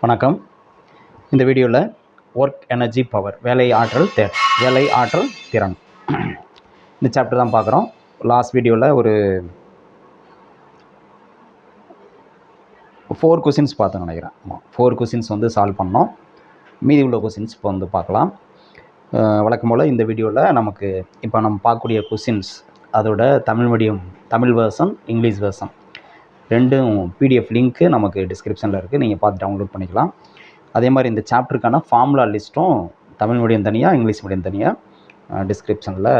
வணக்கம். இந்த வீடியோவில் ஒர்க் எனர்ஜி பவர் வேலை ஆற்றல் திறன் இந்த சாப்டர் தான் பார்க்குறோம். லாஸ்ட் வீடியோவில் ஒரு 4 கொஸ்டின்ஸ் பார்த்தோம் நினைக்கிறேன். 4 கொஸ்டின்ஸ் வந்து சால்வ் பண்ணோம். மீதி உள்ள கொஸ்டின்ஸ் இப்போ வந்து பார்க்கலாம். வழக்கம் போல் இந்த வீடியோவில் நமக்கு இப்போ நம்ம பார்க்கக்கூடிய கொஸ்டின்ஸ் அதோட தமிழ் வெர்ஷன், இங்கிலீஷ் வெர்ஷன் ரெண்டும் பிடிஎஃப் லிங்க்கு நமக்கு டிஸ்கிரிப்ஷனில் இருக்குது. நீங்கள் பார்த்து டவுன்லோட் பண்ணிக்கலாம். அதே மாதிரி இந்த சாப்டருக்கான ஃபார்முலா லிஸ்ட்டும் தமிழ் மீடியம் தனியாக, இங்கிலீஷ் மீடியம் தனியாக டிஸ்கிரிப்ஷனில்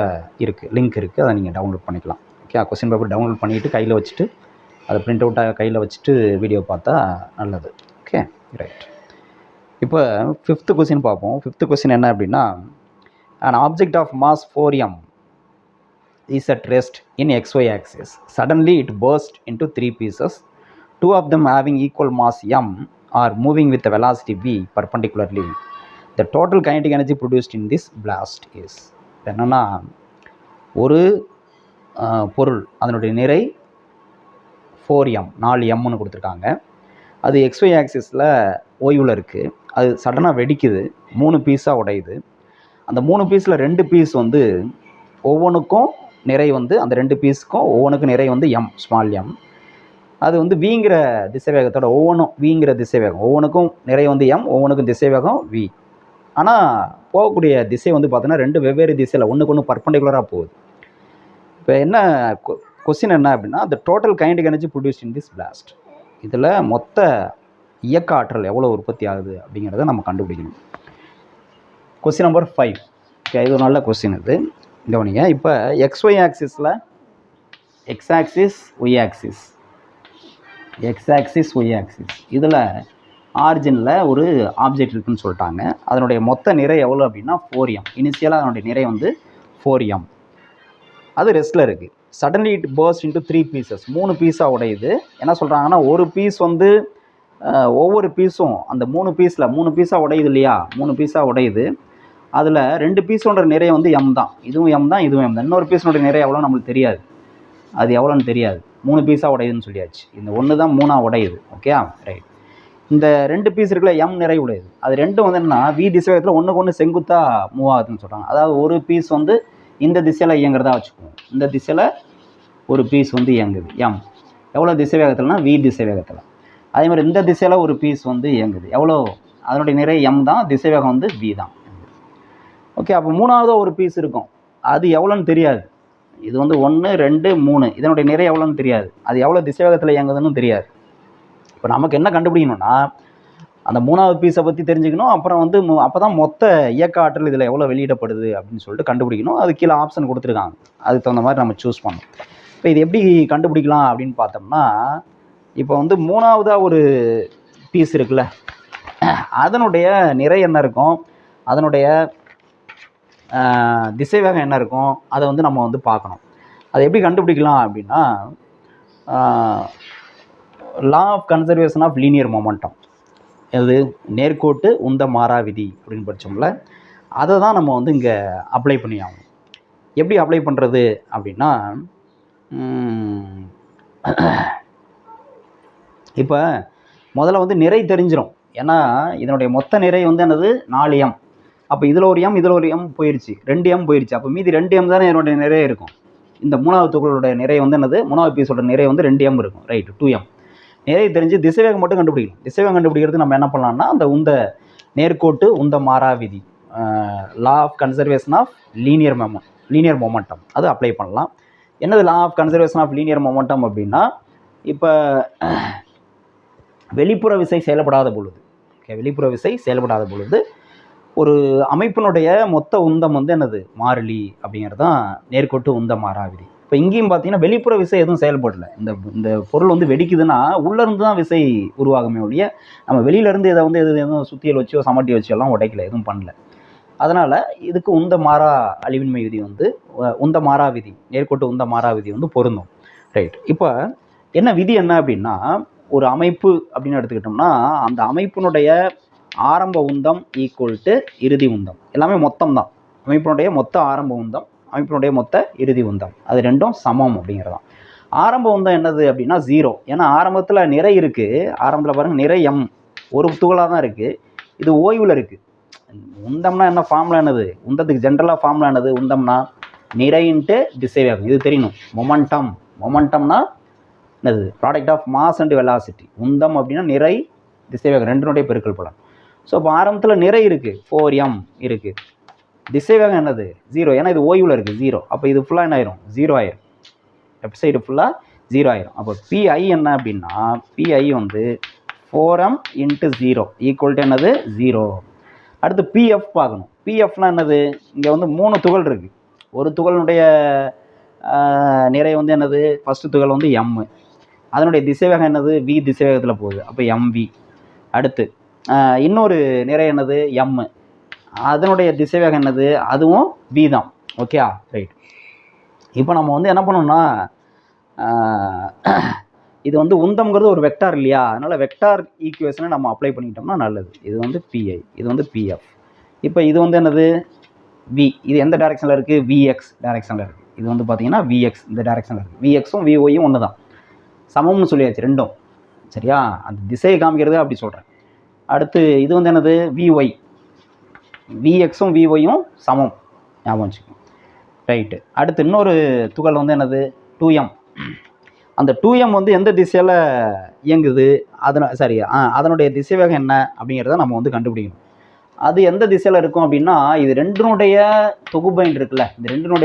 இருக்குது, லிங்க் இருக்குது. அதை நீங்கள் டவுன்லோட் பண்ணிக்கலாம். ஓகே, கொஸ்டின் பேப்பர் டவுன்லோட் பண்ணிவிட்டு கையில் வச்சுட்டு அதை பிரிண்ட் அவுட்டாக கையில் வச்சுட்டு வீடியோ பார்த்தா நல்லது. Okay, right. இப்போ 5th கொஸ்டின் பார்ப்போம். 5th கொஸ்டின் என்ன அப்படின்னா, an object of mass 4m is at rest in xy axis. Suddenly it burst into 3 pieces. 2 of them having equal mass m are moving with a velocity v perpendicularly. The total kinetic energy produced in this blast is. என்னன்னா, ஒரு பொருள் அதனுடைய நிறை 4m 4mன்னு கொடுத்துருக்காங்க. அது xy ஆக்சிஸில் ஓய்வில் இருக்குது. அது சடனாக வெடிக்குது, 3 பீஸாக உடையுது. அந்த 3 பீஸில் 2 பீஸ் வந்து ஒவ்வொன்றுக்கும் நிறை வந்து அந்த 2 பீஸுக்கும் ஒவ்வொன்றுக்கும் நிறை வந்து m, ஸ்மால் m. அது வந்து விங்கிற திசைவேகத்தோட ஒவ்வொன்றும் விங்கிற திசைவேகம், ஒவ்வொன்றுக்கும் நிறை வந்து m, ஒவ்வொன்றுக்கும் திசைவேகம் v. ஆனால் போகக்கூடிய திசை வந்து பார்த்தோன்னா 2 வெவ்வேறு திசையில் ஒன்றுக்கு ஒன்று பர்பண்டிகுலராக போகுது. இப்போ என்ன கொஸ்டின் என்ன அப்படின்னா, the total kinetic energy produced in this blast. இதில் மொத்த இயக்க ஆற்றல் எவ்வளோ உற்பத்தி ஆகுது அப்படிங்கிறத நம்ம கண்டுபிடிக்கணும். Question number 5. ஓகே, இது ஒரு நல்ல கொஸ்டின். இது கவனிங்க. இப்போ xy ஆக்சிஸில் x axis, y axis, இதில் ஆரிஜினில் ஒரு ஆப்ஜெக்ட் இருக்குதுன்னு சொல்லிட்டாங்க. அதனுடைய மொத்த நிறை எவ்வளோ அப்படின்னா 4m. இனிஷியலாக அதனுடைய நிறை வந்து 4m. அது ரெஸ்ட்டில் இருக்குது. Suddenly it burst into 3 pieces, 3 பீஸாக உடையுது. என்ன சொல்கிறாங்கன்னா, ஒரு பீஸ் வந்து ஒவ்வொரு பீஸும் அந்த 3 பீஸாக உடையுது இல்லையா, 3 பீஸாக உடையுது. அதில் 2 பீஸோட நிறை வந்து m தான். இதுவும் m தான், இதுவும் m தான். இன்னொரு பீஸோட நிறை எவ்வளோ நம்மளுக்கு தெரியாது, அது எவ்வளோன்னு தெரியாது. 3 பீஸாக உடையுதுன்னு சொல்லியாச்சு. இந்த 1 தான் 3ஆக உடையுது. Okay, right. இந்த 2 பீஸ் இருக்குல்ல, m நிறை உடையுது. அது ரெண்டும் வந்து என்னன்னா v திசைவேகத்தில் ஒன்றுக்கு ஒன்று செங்குத்தாக மூவ் ஆகுதுன்னு சொல்கிறாங்க. அதாவது ஒரு பீஸ் வந்து இந்த திசையில் இயங்குறதா வச்சுக்குவோம். இந்த திசையில் ஒரு பீஸ் வந்து இயங்குது m, எவ்வளோ திசைவேகத்தில்னா v திசைவேகத்தில். அதே மாதிரி இந்த திசையில் ஒரு பீஸ் வந்து இயங்குது, எவ்வளோ, அதனுடைய நிறை m தான், திசைவேகம் வந்து v தான். ஓகே, அப்போ 3ஆவது ஒரு பீஸ் இருக்கும், அது எவ்வளோன்னு தெரியாது. இது வந்து 1, 2, 3, இதனுடைய நிறை எவ்வளோன்னு தெரியாது, அது எவ்வளோ திசைவேகத்தில் இயங்குதுன்னு தெரியாது. இப்போ நமக்கு என்ன கண்டுபிடிக்கணும்னா, அந்த 3ஆவது பீஸை பற்றி தெரிஞ்சுக்கணும். அப்புறம் வந்து அப்போ தான் மொத்த இயக்க ஆற்றல் இதில் எவ்வளோ வெளியிடப்படுது அப்படின்னு சொல்லிட்டு கண்டுபிடிக்கணும். அது கீழே ஆப்ஷன் கொடுத்துருக்காங்க, அதுக்கு தகுந்த மாதிரி நம்ம சூஸ் பண்ணணும். இப்போ இது எப்படி கண்டுபிடிக்கலாம் அப்படின்னு பார்த்தோம்னா, இப்போ வந்து 3ஆவதாக ஒரு பீஸ் இருக்குல்ல, அதனுடைய நிறை என்ன இருக்கும், அதனுடைய திசைவேகம் என்ன இருக்கும், அதை வந்து நம்ம வந்து பார்க்கணும். அதை எப்படி கண்டுபிடிக்கலாம் அப்படின்னா, law of conservation of linear momentum, அது நேர்கோட்டு உந்த மாறா விதி அப்படின்னு படித்தோம்ல, அதை தான் நம்ம வந்து இங்கே அப்ளை பண்ணி ஆகணும். எப்படி அப்ளை பண்ணுறது அப்படின்னா, இப்போ முதல்ல வந்து நிறை தெரிஞ்சிடும். ஏன்னா இதனுடைய மொத்த நிறை வந்து என்னது 4m. அப்போ இதில் ஒரு m போயிடுச்சு, 2m போயிடுச்சு. அப்போ மீதி 2m தானே என்னுடைய நிறைய இருக்கும். இந்த 3ஆவது துகளோட நிறை வந்து என்னது, 3ஆவது பீஸோட நிறை வந்து 2m இருக்கும், ரைட்டு, 2m. நிறை தெரிஞ்சு திசைவேகம் மட்டும் கண்டுபிடிக்கணும். திசைவேகம் கண்டுபிடிக்கிறது நம்ம என்ன பண்ணலாம்னா, அந்த உந்த நேர்கோட்டு உந்த மாறா விதி, law of conservation of linear momentum, அது அப்ளை பண்ணலாம். என்னது law of conservation of linear momentum அப்படின்னா, இப்போ வெளிப்புற விசை செயல்படாத பொழுது ஒரு அமைப்பினுடைய மொத்த உந்தம் வந்து என்னது, மாறிலி அப்படிங்கிறது தான் நேர்கோட்டு உந்த மாறா விதி. இப்போ இங்கேயும் பார்த்தீங்கன்னா வெளிப்புற விசை எதுவும் செயல்படலை. இந்த பொருள் வந்து வெடிக்குதுன்னா உள்ளேருந்து தான் விசை உருவாகுமே ஒழிய நம்ம வெளியிலேருந்து இதை வந்து எதுவும் சுத்தியல் வச்சோ சமட்டி வச்சோ எல்லாம் உடைக்கல, எதுவும் பண்ணல. அதனால் இதுக்கு உந்த மாறா அழிவின்மை விதி வந்து நேர்கோட்டு உந்த மாறா விதி வந்து பொருந்தும், ரைட். இப்போ என்ன விதி என்ன அப்படின்னா, ஒரு அமைப்பு அப்படின்னு எடுத்துக்கிட்டோம்னா, அந்த அமைப்பினுடைய ஆரம்ப உந்தம் ஈக்குவல் டு இறுதி உந்தம், எல்லாமே மொத்தம் தான். அமைப்பினுடைய மொத்த ஆரம்ப உந்தம், அமைப்பினுடைய மொத்த இறுதி உந்தம், அது ரெண்டும் சமம் அப்படிங்கிறதான். ஆரம்ப உந்தம் என்னது அப்படின்னா 0. ஏன்னா ஆரம்பத்தில் நிறை இருக்குது, ஆரம்பத்தில் பாருங்கள் நிறை m, ஒரு துகளாக தான் இருக்குது. இது ஓய்வில் இருக்குது. உந்தம்னா என்ன ஃபார்முலா என்னது? உந்தத்துக்கு ஜென்ரலாக ஃபார்முலா என்னது? உந்தம்னா நிறை இன்ட்டு திசைவேகம். இது தெரியணும். மொமெண்டம்னா என்னது? Product of mass and velocity. உந்தம் அப்படின்னா நிறை திசைவேகம் ரெண்டினுடைய பெருக்கல் பலன். ஸோ இப்போ ஆரம்பத்தில் நிறை இருக்குது, 4m இருக்குது. திசைவேகம் என்னது? 0. ஏன்னா இது ஓய்வில் இருக்குது, 0. அப்போ இது ஃபுல்லாக என்ன ஆயிரும்? 0 ஆயிரும். லெஃப்ட் சைடு ஃபுல்லாக 0 ஆயிரும். அப்போ PI என்ன அப்படின்னா PI வந்து 4m × 0 ஈக்குவல் டு என்னது? 0. அடுத்து PF பார்க்கணும். PFனா என்னது? இங்கே வந்து 3 துகள் இருக்குது. ஒரு துகளினுடைய நிறை வந்து என்னது? ஃபஸ்ட்டு துகள் வந்து m. அதனுடைய திசைவேகம் என்னது? v திசைவேகத்தில் போகுது. அப்போ mv. அடுத்து இன்னொரு நிறை என்னது? m. அதனுடைய திசைவேகம் என்னது? அதுவும் v தான். Okay, right. இப்போ நம்ம வந்து என்ன பண்ணோம்னா இது வந்து உந்தம்ங்கிறது ஒரு வெக்டார் இல்லையா? அதனால் வெக்டார் ஈக்குவேஷனை நம்ம அப்ளை பண்ணிக்கிட்டோம்னா நல்லது. இது வந்து PI, இது வந்து PF. இப்போ இது வந்து என்னது? V. இது எந்த டைரெக்ஷனில் இருக்குது? VX டைரெக்ஷனில் இருக்குது. இது வந்து பார்த்தீங்கன்னா VX இந்த டைரெக்ஷனில் இருக்குது. VXும் VYயும் ஒன்று தான், சமம்னு சொல்லியாச்சு ரெண்டும். சரியா? அந்த திசையை காமிக்கிறது அப்படி சொல்கிறேன். அடுத்து இது வந்து என்னது? VY. VXும் VYயும் சமம், ஞாபகம் வச்சுக்கோங்க. ரைட்டு. அடுத்து இன்னொரு துகள் வந்து என்னது? 2m. அந்த 2m வந்து எந்த திசையில் இயங்குது? அதனுடைய திசைவேகம் என்ன அப்படிங்கிறத நம்ம வந்து கண்டுபிடிக்கணும். அது எந்த திசையில் இருக்கும் அப்படின்னா, இது ரெண்டினுடைய தொகுபயன் இருக்குல்ல,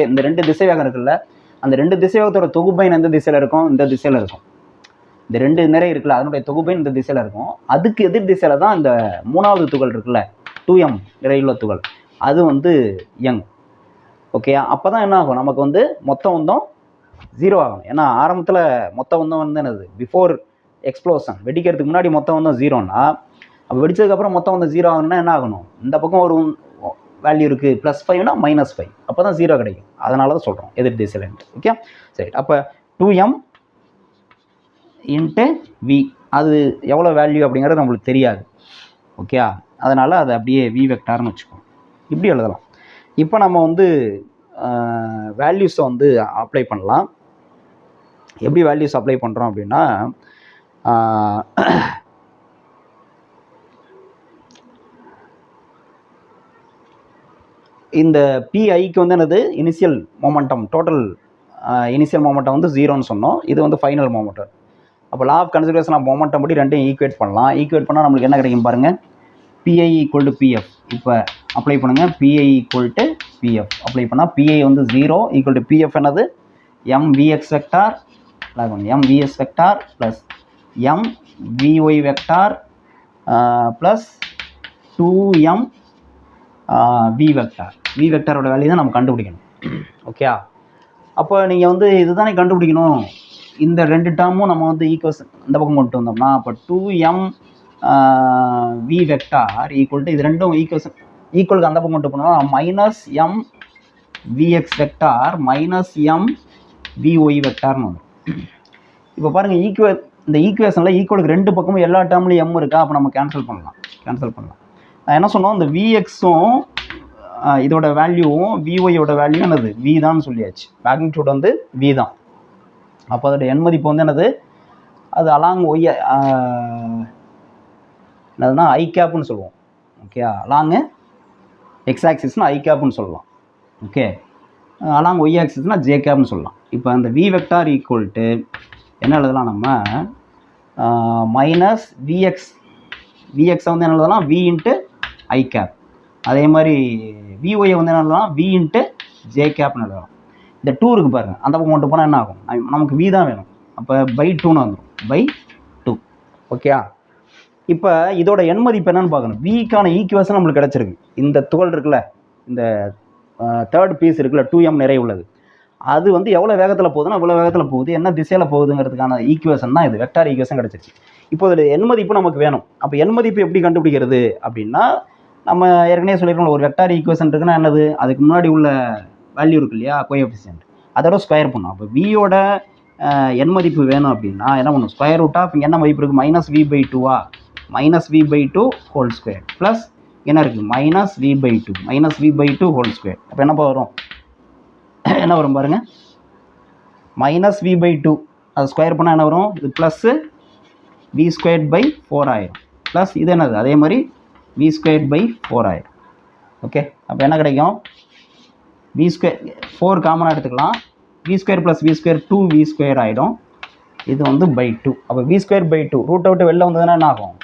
இந்த ரெண்டு திசைவேகம் இருக்குல்ல, அந்த 2 திசைவேகத்தோட தொகுபயன் எந்த திசையில் இருக்கும்? இந்த திசையில் இருக்கும். இந்த 2 நிறை இருக்குல்ல, அதனுடைய தொகுபயன் இந்த திசையில் இருக்கும். அதுக்கு எதிர் திசையில் தான் இந்த 3வது துகள் இருக்குல்ல, 2m நிறையுள்ள துகள், அது வந்து இயங்கும். ஓகே, அப்போ தான் என்ன ஆகும்? நமக்கு வந்து மொத்த உந்தம் 0 ஆகணும். ஏன்னா ஆரம்பத்தில் மொத்த உந்தம் வந்து என்னது? பிஃபோர் எக்ஸ்ப்ளோஷன், வெடிக்கிறதுக்கு முன்னாடி மொத்த உந்தம் 0னா, அப்போ வெடிச்சதுக்கப்புறம் மொத்தம் வந்து 0 ஆகணும்னா என்ன ஆகணும்? இந்த பக்கம் ஒரு வேல்யூ இருக்குது, +5னா -5. அப்போ தான் 0 கிடைக்கும். அதனால தான் சொல்கிறோம் எதிர் திசையிலன்ட்டு. ஓகே, சரி. அப்போ 2m × v, அது எவ்வளோ வேல்யூ அப்படிங்கிறது நம்மளுக்கு தெரியாது. ஓகே, அதனால் அதை அப்படியே v வெக்டார்னு வச்சுக்கோம். இப்படி எழுதலாம். இப்போ நம்ம வந்து வேல்யூஸை வந்து அப்ளை பண்ணலாம். எப்படி வேல்யூஸ் அப்ளை பண்ணுறோம் அப்படின்னா, இந்த PIக்கு வந்து என்னது? Initial momentum, total initial momentum வந்து 0ன்னு சொன்னோம். இது வந்து ஃபைனல் மொமெண்டம். அப்போ law of conservation of momentum படி ரெண்டையும் ஈக்குவேட் பண்ணலாம். ஈக்குவேட் பண்ணால் நம்மளுக்கு என்ன கிடைக்கும் பாருங்கள்? PI = PF. இப்போ அப்ளை பண்ணுங்கள். PI = PF அப்ளை பண்ணால் PI வந்து 0 = PF என்னது? mVx vector mVs vector plus mVy vector plus 2m v vector. v வெக்டாரோட வேல்யூ தான் நம்ம கண்டுபிடிக்கணும். ஓகே, அப்போ நீங்கள் வந்து இதுதானே கண்டுபிடிக்கணும். இந்த 2 டேர்மும் நம்ம வந்து ஈக்குவேஷன் இந்த பக்கம் கொண்டு வந்தோம்னா, அப்போ 2m v vector equal to இது ரெண்டும் ஈக்குவலுக்கு அந்த பக்கம் கொண்டு போனோம்னா -m vx vector -m vy வெக்டார்னு வரும். இப்போ பாருங்கள், இந்த ஈக்குவேஷனில் ஈக்குவலுக்கு 2 பக்கமும் எல்லா டேர்ம்லையும் m இருக்கா? அப்போ நம்ம கேன்சல் பண்ணலாம். நான் என்ன சொன்னோம்? இந்த Vxும் இதோட வேல்யூவும் Vyயோட வேல்யூ என்னது? v தான் சொல்லியாச்சு. மேக்னிடியூட் வந்து v தான். அப்போ அதோட எண் மதிப்பு வந்து என்னது? அது அலாங் ஒய் என்னதுன்னா ஐ கேப்னு சொல்லுவோம். ஓகே, அலாங்கு எக்ஸ் ஆக்சிஸ்னால் ஐ கேப்னு சொல்லலாம். ஓகே, அலாங் ஒய் ஆக்சிஸ்னால் ஜே கேப்னு சொல்லலாம். இப்போ அந்த v வெக்டார் ஈக்குவல் டு என்ன எழுதலாம்? நம்ம -vx வந்து என்ன எழுதலாம்? v × ஐ கேப். அதே மாதிரி Vy வந்து என்ன எழுதலாம்? v × ஜே கேப்னு எழுதலாம். இந்த 2 இருக்குது பாருங்கள், அந்த பக்கம் கொண்டு போனால் என்ன ஆகும்? நமக்கு v தான் வேணும். அப்போ /2ன்னு வந்துடும். /2. ஓகே, இப்போ இதோட எண் மதிப்பு என்னன்னு பார்க்கணும். விக்கான ஈக்குவேஷன் நம்மளுக்கு கிடச்சிருக்கு. இந்த துகள் இருக்குல்ல, இந்த தேர்ட் பீஸ் இருக்குல்ல, 2m நிறைய உள்ளது, அது வந்து எவ்வளோ வேகத்தில் போகுதுன்னா இவ்வளோ வேகத்தில் போகுது. என்ன திசையில் போகுதுங்கிறதுக்கான ஈக்குவேஷன் தான் இது. வெக்டார் ஈக்குவேஷன் கிடச்சிருச்சு. இப்போ இதில் எண் மதிப்பு நமக்கு வேணும். அப்போ எண் மதிப்பு எப்படி கண்டுபிடிக்கிறது அப்படின்னா, நம்ம ஏற்கனவே சொல்லியிருக்கோம், ஒரு வெக்டார் ஈக்குவேஷன் இருக்குன்னா என்னது? அதுக்கு முன்னாடி உள்ள வேல்யூ இருக்கு இல்லையா, கோஎஃபிஷியன்ட், அதோட ஸ்கொயர் பண்ணும். அப்போ வியோட எண் மதிப்பு வேணும் அப்படின்னா என்ன பண்ணும்? ஸ்கொயர் ரூட் ஆஃப் இங்கே என்ன மதிப்பு இருக்குது? -v/2 -v/2 whole square plus என்ன இருக்குது? -v/2 whole square. அப்போ என்னப்பா வரும்? என்ன வரும் பாருங்கள், -v/2 அது ஸ்கொயர் பண்ணால் என்ன வரும்? இது +v²/4 ஆயிரும். ப்ளஸ் இது என்னது அதே மாதிரி வி ஸ்கொயர் பை 4 ஆயிடும். ஓகே, அப்போ என்ன கிடைக்கும்? வி ஸ்கொயர் 4 காமனாக எடுத்துக்கலாம். V square plus v square 2 v square ஆகிடும். இது வந்து பை 2. அப்போ v square by 2 root out வெளில வந்ததுன்னா என்ன ஆகும்?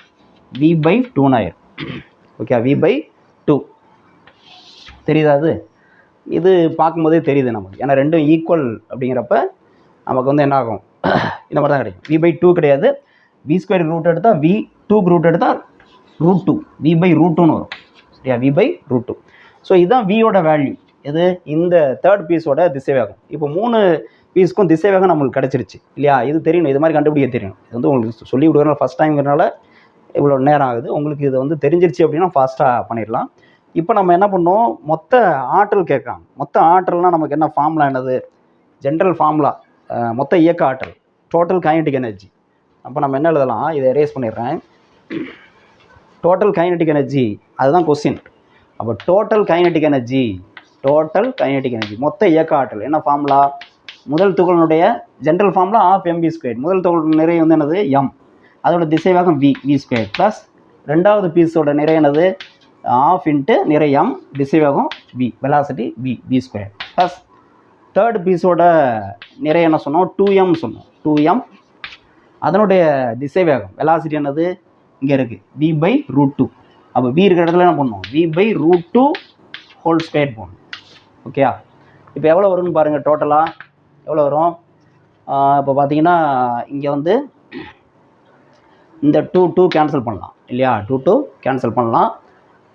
வி பை 2 ஆயிடும். ஓகே, வி பை 2 தெரியுதா? அது இது பார்க்கும்போதே தெரியுது நமக்கு. ஏன்னா ரெண்டும் ஈக்குவல் அப்படிங்கிறப்ப நமக்கு வந்து என்ன ஆகும்? இந்த மாதிரி தான் கிடைக்கும். வி பை 2 கிடையாது. வி ஸ்கொயர் ரூட் எடுத்தால் வி 2க்கு ரூட் எடுத்தால் ரூட் 2 வி பை ரூட் 2ன்னு வரும். சரியா? We by root 2. ஸோ இதுதான் வியோட வேல்யூ. இது இந்த தேர்ட் பீஸோட திசைவேகம். இப்போ 3 பீஸுக்கும் திசைவேகம் நம்மளுக்கு கிடச்சிருச்சு இல்லையா? இது தெரியணும், இது மாதிரி கண்டுபிடிக்க தெரியணும். இது வந்து உங்களுக்கு சொல்லி விடுறதுனால ஃபஸ்ட் டைம்ங்கிறனால இவ்வளோ நேரம் ஆகுது. உங்களுக்கு இது வந்து தெரிஞ்சிருச்சு அப்படின்னா ஃபாஸ்ட்டாக பண்ணிடலாம். இப்போ நம்ம என்ன பண்ணோம்? மொத்த ஆற்றல் கேட்குறாங்க. மொத்த ஆற்றல்னால் நமக்கு என்ன ஃபார்முலா? என்னது? ஜென்ரல் ஃபார்முலா மொத்த இயக்க ஆற்றல், டோட்டல் கைனடிக் எனர்ஜி. அப்போ நம்ம என்ன எழுதலாம்? இதை எரேஸ் பண்ணிடுறேன். டோட்டல் கைனடிக் எனர்ஜி அதுதான் கொஸ்டின். அப்போ டோட்டல் கைனடிக் எனர்ஜி மொத்த இயக்க ஆற்றல் என்ன ஃபார்முலா? முதல் துகளினுடைய general formula half MP square. முதல் துகள் நிறை வந்து என்னது? எம். அதோட திசைவேகம் வி ஸ்கொயர் ப்ளஸ் ரெண்டாவது பீஸோட நிறை என்னது? ஆஃப் இன்ட்டு நிறை எம், திசைவேகம் v, velocity v square plus third பீஸோட நிறை என்ன சொன்னோம்? 2m சொன்னோம். 2m அதனுடைய திசைவேகம் வெலாசிட்டி என்னது? இங்கே இருக்குது வி பை ரூட் 2. அப்போ வி இருக்கிற இடத்துல என்ன பண்ணணும்? V by root 2 whole square போடணும். ஓகேயா? இப்போ எவ்வளோ வரும்னு பாருங்கள். டோட்டலாக எவ்வளோ வரும்? இப்போ பார்த்தீங்கன்னா இங்கே வந்து இந்த 2 கேன்சல் பண்ணலாம் இல்லையா? 2 கேன்சல் பண்ணலாம்.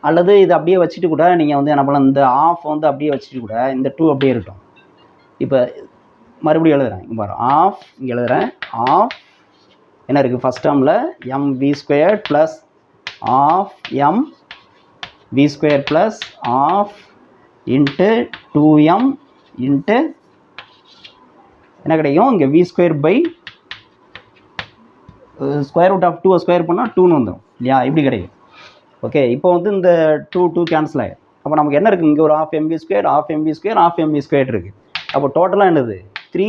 அல்லது இது அப்படியே வச்சுட்டு கூட நீங்கள் வந்து என்ன பண்ணலாம்? இந்த ஆஃப் வந்து அப்படியே வச்சுட்டு கூட இந்த 2 அப்படியே இருக்கட்டும். இப்போ மறுபடியும் எழுதுகிறேன். இங்கே பாரு, ஆஃப் இங்கே எழுதுகிறேன். ஆஃப் என்ன இருக்குது? ஃபஸ்ட் டேர்மில் m v square plus half m v square plus half into 2m into என்ன கிடைக்கும்? இங்கே v square by square root of 2 square பண்ணால் 2ன்னு வந்துடும் இல்லையா? இப்படி கிடைக்கும். ஓகே, இப்போ வந்து இந்த 2 கேன்சல் ஆகிடும். அப்போ நமக்கு என்ன இருக்குது? இங்கே ஒரு half MP square half MP square half MP square இருக்குது. அப்போ டோட்டலாக என்னது? 3.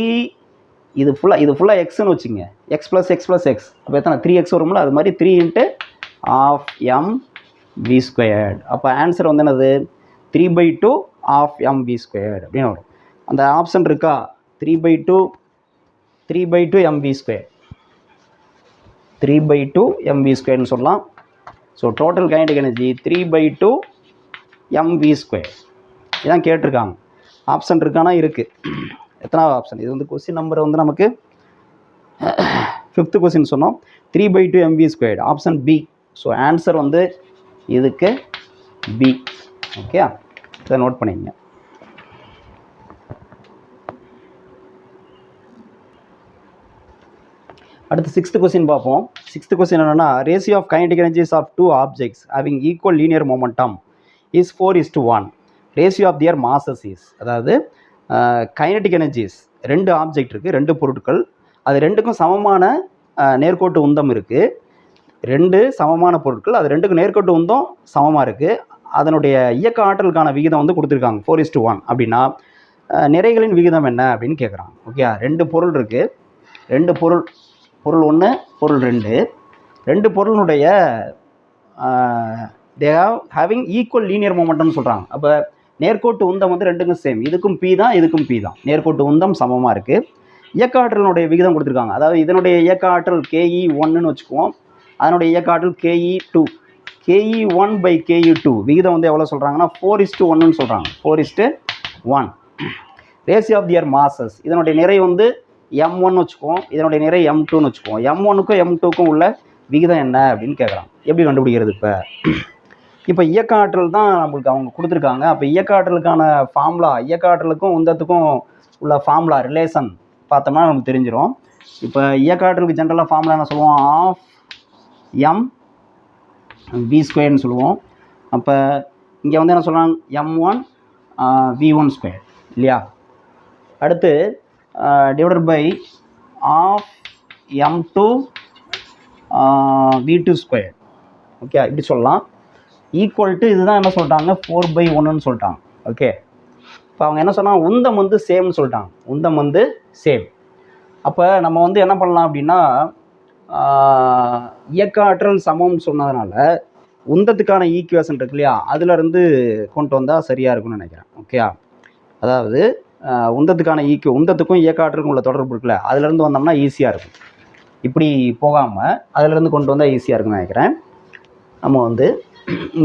இது ஃபுல்லாக எக்ஸ்ன்னு வச்சுங்க. X plus x. அப்போ எத்தனை? 3x வரும்ல? அது மாதிரி 3 into half m v squared. அப்போ ஆன்சர் வந்து என்னது? 3/2 ஆஃப் எம் வி ஸ்கொயர்டு அப்படின்னு வரும். அந்த ஆப்ஷன் இருக்கா? 3/2 m v square, 3/2 m we ஸ்கொயர்னு சொல்லலாம். So total kinetic energy 3/2 m v square. இதான் கேட்டிருக்காங்க. ஆப்ஷன் இருக்கானா? இருக்குது. எத்தனாவது ஆப்ஷன்? இது வந்து கொஸ்டின் நம்பர் வந்து நமக்கு 5th கொஸ்டின் சொன்னோம். 3/2 m v squared, option B. So answer வந்து இதுக்கு பி. ஓகே, இதை நோட் பண்ணிங்க. அடுத்து 6th கொஸ்டின் பார்ப்போம். 6th கொஸ்டின் என்னென்னா, ratio of kinetic energies of 2 objects having equal linear momentum is 4:1. Ratio of their masses is. அதாவது kinetic energies 2 object இருக்குது, 2 பொருட்கள். அது ரெண்டுக்கும் சமமான நேர்கோட்டு உந்தம் இருக்குது. 2 சமமான பொருட்கள், அது 2க்கும் நேர்கோட்டு உந்தம் சமமாக இருக்குது. அதனுடைய இயக்க ஆற்றலுக்கான விகிதம் வந்து கொடுத்துருக்காங்க 4:1. அப்படின்னா நிறைகளின் விகிதம் என்ன அப்படின்னு கேட்குறாங்க. ஓகே, 2 பொருள் இருக்குது. 2 பொருள் 1 பொருள் 2 பொருளுடைய தே ஹேவிங் ஈக்குவல் லீனியர் மொமெண்டம்னு சொல்கிறாங்க. அப்போ நேர்கோட்டு உந்தம் வந்து 2க்கும் சேம். இதுக்கும் பி தான், இதுக்கும் பி தான். நேர்கோட்டு உந்தம் சமமாக இருக்குது. இயக்க ஆற்றலினுடைய விகிதம் கொடுத்துருக்காங்க. அதாவது இதனுடைய இயக்க ஆற்றல் KE1ன்னு வச்சுக்குவோம். அதனுடைய இயக்க ஆற்றல் KE2. KE1/KE2 விகிதம் வந்து எவ்வளோ சொல்கிறாங்கன்னா 4:1ன்னு சொல்கிறாங்க. 4:1. ரேஷியோ ஆஃப் தியர் மாசஸ், இதனுடைய நிறை வந்து M1 வச்சுக்குவோம், இதனுடைய நிறை M2ன்னு வச்சுக்குவோம். M1க்கும் M2க்கும் உள்ள விகிதம் என்ன அப்படின்னு கேட்குறாங்க. எப்படி கண்டுபிடிக்கிறது? இப்போ இயக்க ஆற்றல் தான் நம்மளுக்கு அவங்க கொடுத்துருக்காங்க. அப்போ இயக்க ஆற்றலுக்கான ஃபார்முலா, இயக்க ஆற்றலுக்கும் உந்தத்துக்கும் உள்ள ஃபார்முலா ரிலேஷன் பார்த்தோம்னா நமக்கு தெரிஞ்சிடும். இப்போ இயக்க ஆற்றலுக்கு ஜென்ரலாக ஃபார்முலா என்ன சொல்லுவோம்? ஆஃப் எம் வி ஸ்கொயர்னு சொல்லுவோம். அப்போ இங்கே வந்து என்ன சொல்கிறாங்க? M1 V1 ஸ்கொயர் இல்லையா? அடுத்து divided by half M2 V2 square. Okay, இப்படி சொல்லலாம். ஈக்குவல் டு இதுதான் என்ன சொல்லிட்டாங்க? 4/1ன்னு சொல்லிட்டாங்க. ஓகே, இப்போ அவங்க என்ன சொன்னாங்க? உந்தம் வந்து சேம்னு சொல்லிட்டாங்க. உந்தம் வந்து சேம். அப்போ நம்ம வந்து என்ன பண்ணலாம் அப்படின்னா இயக்க ஆற்றல் சமம்னு சொன்னதுனால உந்தத்துக்கான ஈக்குவேஷன் இருக்கு இல்லையா, அதுலேருந்து கொண்டு வந்தால் சரியாக இருக்கும்னு நினைக்கிறேன். ஓகே, அதாவது உந்தத்துக்கான உந்தத்துக்கும் இயக்க ஆற்றலுக்கும் உள்ள தொடர்பு இருக்குல்ல, அதுலேருந்து வந்தோம்னா ஈஸியாக இருக்கும். இப்படி போகாமல் அதுலேருந்து கொண்டு வந்தால் ஈஸியாக இருக்குன்னு நினைக்கிறேன். நம்ம வந்து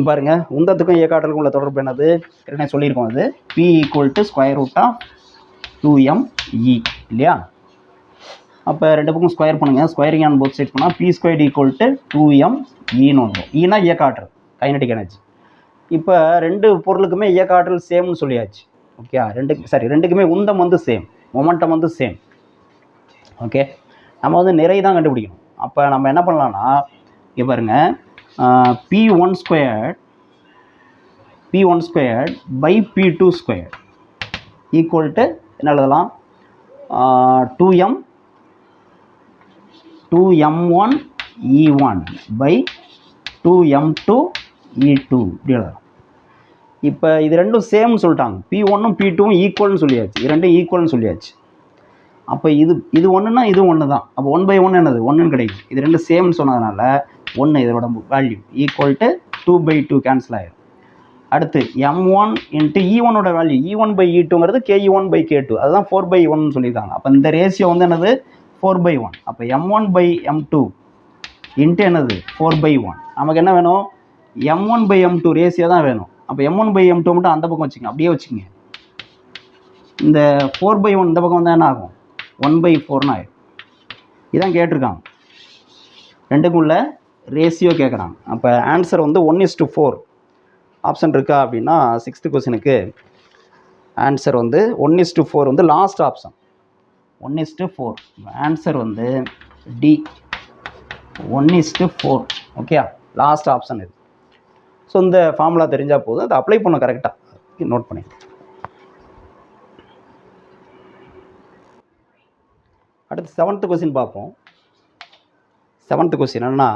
பாருங்கள், உந்தத்துக்கும் இயக்க ஆற்றலுக்கும் உள்ள தொடர்பு என்னது ஏற்கனவே சொல்லியிருக்கோம். அது P = √2mE இல்லையா. அப்போ ரெண்டு பக்கம் ஸ்கொயர் பண்ணுங்கள், ஸ்கொயரிங் ஆன் போத் சைட்ஸ் பண்ணால் P² = 2mEன்னு வந்துடும். ஈனா இயக்க ஆற்றல், கைனடிக் எனர்ஜி. இப்போ ரெண்டு பொருளுக்குமே இயக்க ஆற்றல் சேம்னு சொல்லியாச்சு. ஓகே, ரெண்டுக்குமே உந்தம் வந்து சேம், மொமெண்டம் வந்து சேம். ஓகே, நம்ம வந்து நிறை தான் கண்டுபிடிக்கணும். அப்போ நம்ம என்ன பண்ணலாம்னா, இங்கே பாருங்கள், P1² by P2² = என்ன எழுதலாம், 2m1E1 by 2m2E2 இப்படி எழுதலாம். இப்போ இது ரெண்டும் சேம்னு சொல்லிட்டாங்க. P1ம் P2ம் ஈக்குவல்னு சொல்லியாச்சு, இது ரெண்டும் ஈக்குவல்னு சொல்லியாச்சு. அப்போ இது ஒன்றுனா இது ஒன்று தான். அப்போ 1/1 என்னது, 1ன்னு கிடைக்கும். இது ரெண்டு சேம்னு சொன்னதுனால 1 இதோட வேல்யூ = 2/2 கேன்சல் ஆகிடும். அடுத்து m1 × E1ஓட வேல்யூ E1/E2ங்கிறது KE1/K2, அதுதான் 4/1 சொல்லியிருக்காங்க. அப்போ இந்த ரேஷியோ வந்து என்னது 4/1. அப்போ m1/m2 இன்ட்டு என்னது 4/1. நமக்கு என்ன வேணும், m1/m2 ரேஷியோ தான் வேணும். அப்போ m1/m2 மட்டும் அந்த பக்கம் வச்சுக்கோங்க, அப்படியே வச்சுக்கோங்க. இந்த 4/1 இந்த பக்கம் வந்தால் என்ன ஆகும், 1/4ன்னு ஆகிடும். இதான் கேட்டிருக்காங்க, ரெண்டுக்கும் உள்ள ரேஷியோ கேட்குறாங்க. அப்போ ஆன்சர் வந்து 1:4 ஆப்ஷன் இருக்கா அப்படின்னா 6th கொஸ்டினுக்கு ஆன்சர் வந்து 1:4 வந்து லாஸ்ட் ஆப்ஷன். 1:4 ஆன்சர் வந்து டி, 1:4. ஓகே, லாஸ்ட் ஆப்ஷன் இது. ஸோ இந்த ஃபார்முலா தெரிஞ்சால் போதும், அதை அப்ளை பண்ண கரெக்டாக நோட் பண்ணி. அடுத்து 7th கொஸ்டின் பார்ப்போம். 7th கொஸ்டின் என்னன்னா,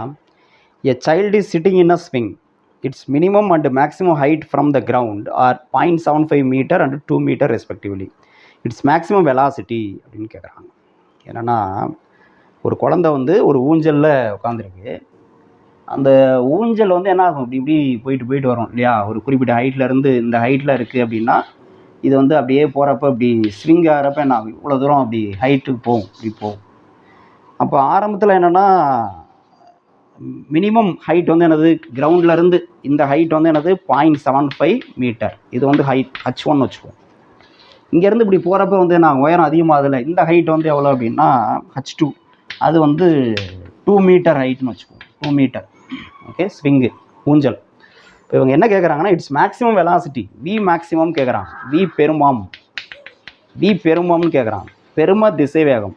a child is sitting in a swing. Its minimum and maximum height from the ground are 0.75 meter and 2 meter respectively. Its maximum velocity அப்படின்னு கேட்குறாங்க. என்னென்னா, ஒரு குழந்தை வந்து ஒரு ஊஞ்சலில் உட்காந்துருக்கு. அந்த ஊஞ்சல் வந்து என்ன ஆகும், இப்படி போயிட்டு வரும் இல்லையா. ஒரு குறிப்பிட்ட ஹைட்லேருந்து இந்த ஹைட்டில் இருக்குது அப்படின்னா, இது வந்து அப்படியே போகிறப்ப இப்படி ஸ்விங் ஆகிறப்ப என்ன ஆகும், இவ்வளோ தூரம் அப்படி ஹைட்டுக்கு போகும், இப்படி போகும். அப்போ ஆரம்பத்தில் என்னென்னா, மினிமம் ஹைட் வந்து என்னது, கிரவுண்ட்லேருந்து இந்த ஹைட் வந்து என்னது 0.75 மீட்டர். இது வந்து ஹைட் H1 வச்சுக்குவோம். இங்கேருந்து இப்படி போகிறப்ப வந்து நான் உயரம் அதிகமாகதில்ல, இந்த ஹைட் வந்து எவ்வளோ அப்படின்னா H2, அது வந்து 2 மீட்டர் ஹைட்னு வச்சுக்குவோம், 2 மீட்டர். ஓகே, ஸ்விங்கு ஊஞ்சல். இப்போ இவங்க என்ன கேட்குறாங்கன்னா, it's maximum velocity v maximum கேட்குறாங்க, வி பெருமம்னு கேட்குறாங்க. பெரும திசைவேகம்,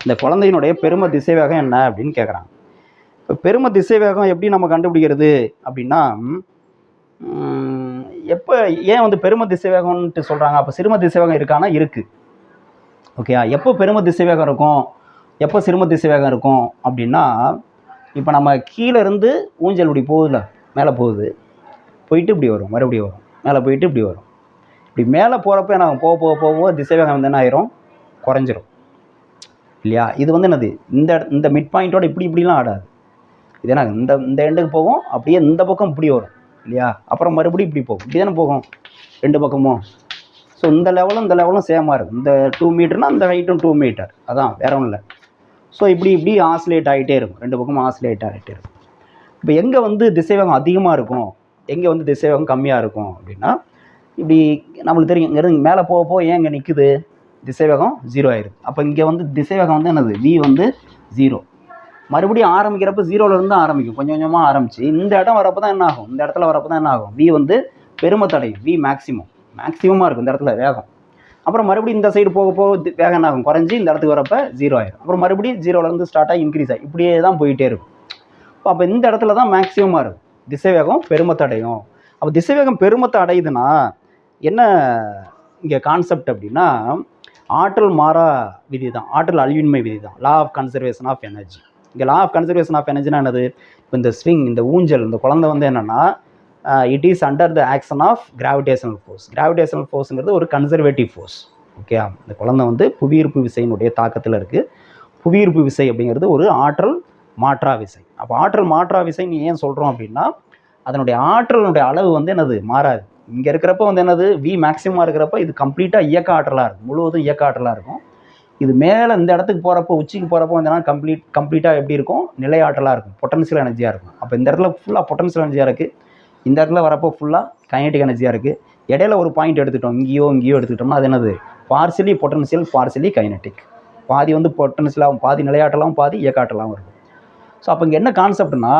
இந்த குழந்தையினுடைய பெரும திசைவேகம் என்ன அப்படின்னு கேட்குறாங்க. இப்போ பெரும திசைவேகம் எப்படி நம்ம கண்டுபிடிக்கிறது அப்படின்னா, எப்போ ஏன் வந்து பெரும திசைவேகம்ன்ட்டு சொல்கிறாங்க, அப்போ சிறும திசைவேகம் இருக்கானா, இருக்குது. ஓகே, எப்போ பெரும திசைவேகம் இருக்கும், எப்போ சிறும திசைவேகம் இருக்கும் அப்படின்னா, இப்போ நம்ம கீழே இருந்து ஊஞ்சல் இப்படி போகுதுல, மேலே போயிட்டு இப்படி வரும், மறுபடியும் வரும், மேலே போயிட்டு இப்படி வரும். இப்படி மேலே போகிறப்ப நாங்கள் போக திசைவேகம் வந்து என்ன ஆயிரும், குறைஞ்சிரும் இல்லையா. இது வந்து என்னது, இந்த மிட் பாயிண்ட்டோட இப்படிலாம் ஆடாது. இது என்ன, இந்த எண்டுக்கு போகும், அப்படியே இந்த பக்கம் இப்படி வரும் இல்லையா, அப்புறம் மறுபடியும் இப்படி போகும், இப்படி தானே போகும் ரெண்டு பக்கமும். ஸோ இந்த லெவலும் சேமாக இருக்கும். இந்த 2 மீட்டர்னால் அந்த ஹைட்டும் 2 மீட்டர், அதான் வேற ஒன்றும் இல்லை. ஸோ இப்படி ஆசிலேட் ஆகிட்டே இருக்கும், ரெண்டு பக்கமும் ஆசிலேட் ஆகிட்டே இருக்கும். இப்போ எங்கே வந்து திசைவேகம் அதிகமாக இருக்கும், எங்கே வந்து திசைவேகம் கம்மியாக இருக்கும் அப்படின்னா, இப்படி நம்மளுக்கு தெரியும், இங்கேருந்து மேலே போக ஏன் இங்கே நிற்குது, திசைவேகம் 0 ஆயிடுது. அப்போ இங்கே வந்து திசைவேகம் வந்து என்னது, v வந்து 0. மறுபடியும் ஆரம்பிக்கிறப்ப 0லேருந்து ஆரம்பிக்கும், கொஞ்சம் கொஞ்சமாக ஆரம்பிச்சு இந்த இடம் வரப்போ தான் என்ன ஆகும், இந்த இடத்துல வரப்போ தான் என்ன ஆகும், v வந்து பெருமத்தடையும், v மேக்ஸிமமாக இருக்கும் இந்த இடத்துல வேகம். அப்புறம் மறுபடியும் இந்த சைடு போக வேகம் என்ன ஆகும், குறைஞ்சி இந்த இடத்துக்கு வரப்போ 0 ஆயிடும். அப்புறம் மறுபடியும் 0லேருந்து ஸ்டார்ட் ஆகி இன்க்ரீஸ் ஆகி இப்படியே தான் போயிட்டே இருக்கும். அப்போ இந்த இடத்துல தான் மேக்ஸிமமாக இருக்கும் திசைவேகம் பெருமத்தடையும். அப்போ திசைவேகம் பெருமத்தை அடையுதுன்னா என்ன இங்கே கான்செப்ட் அப்படின்னா, ஆற்றல் மாறா விதி தான், ஆற்றல் அழிவின்மை விதி தான், law of conservation of energy. இங்கே லா ஆஃப் கன்சர்வேஷன் ஆஃப் எனர்ஜினா என்னது, இப்போ இந்த ஸ்விங், இந்த ஊஞ்சல், இந்த குழந்தை வந்து என்னென்னா, it is under the action of gravitational force. Gravitational ஃபோர்ஸுங்கிறது ஒரு கன்சர்வேட்டிவ் ஃபோர்ஸ். ஓகே, இந்த குழந்தை வந்து புவியீர்ப்பு விசையினுடைய தாக்கத்தில் இருக்குது. புவியீர்ப்பு விசை அப்படிங்கிறது ஒரு ஆற்றல் மாற்றா விசை. அப்போ ஆற்றல் மாற்றா விசைன்னு ஏன் சொல்கிறோம் அப்படின்னா, அதனுடைய ஆற்றலுடைய அளவு வந்து என்னது மாறாது. இங்கே இருக்கிறப்ப வந்து என்னது வி மேக்ஸிமமாக இருக்கிறப்ப இது கம்ப்ளீட்டாக இயக்க ஆற்றலாக இருக்கும், முழுவதும் இயக்க ஆற்றலாக இருக்கும். இது மேலே இந்த இடத்துக்கு போகிறப்போ, உச்சிக்கு போகிறப்போ வந்து கம்ப்ளீட்டாக எப்படி இருக்கும், நிலை ஆற்றலாக இருக்கும், பொட்டன்ஷியல் எனர்ஜியாக இருக்கும். அப்போ இந்த இடத்துல ஃபுல்லாக பொட்டன்ஷியல் எனர்ஜியாக இருக்குது, இந்த இடத்துல வரப்போ ஃபுல்லாக கைனடிக் எனர்ஜியாக இருக்குது. இடையில ஒரு பாயிண்ட் எடுத்துட்டோம், இங்கேயோ எடுத்துக்கிட்டோம்னா அது என்னது பார்சியலி பொட்டன்ஷியல் பார்சியலி கைனடிக். பாதி வந்து பொட்டன்ஷியலாகவும் பாதி நிலையாற்றலாகவும் பாதி இயக்காற்றலாகவும் இருக்கும். ஸோ அப்போ இங்கே என்ன கான்செப்ட்னா,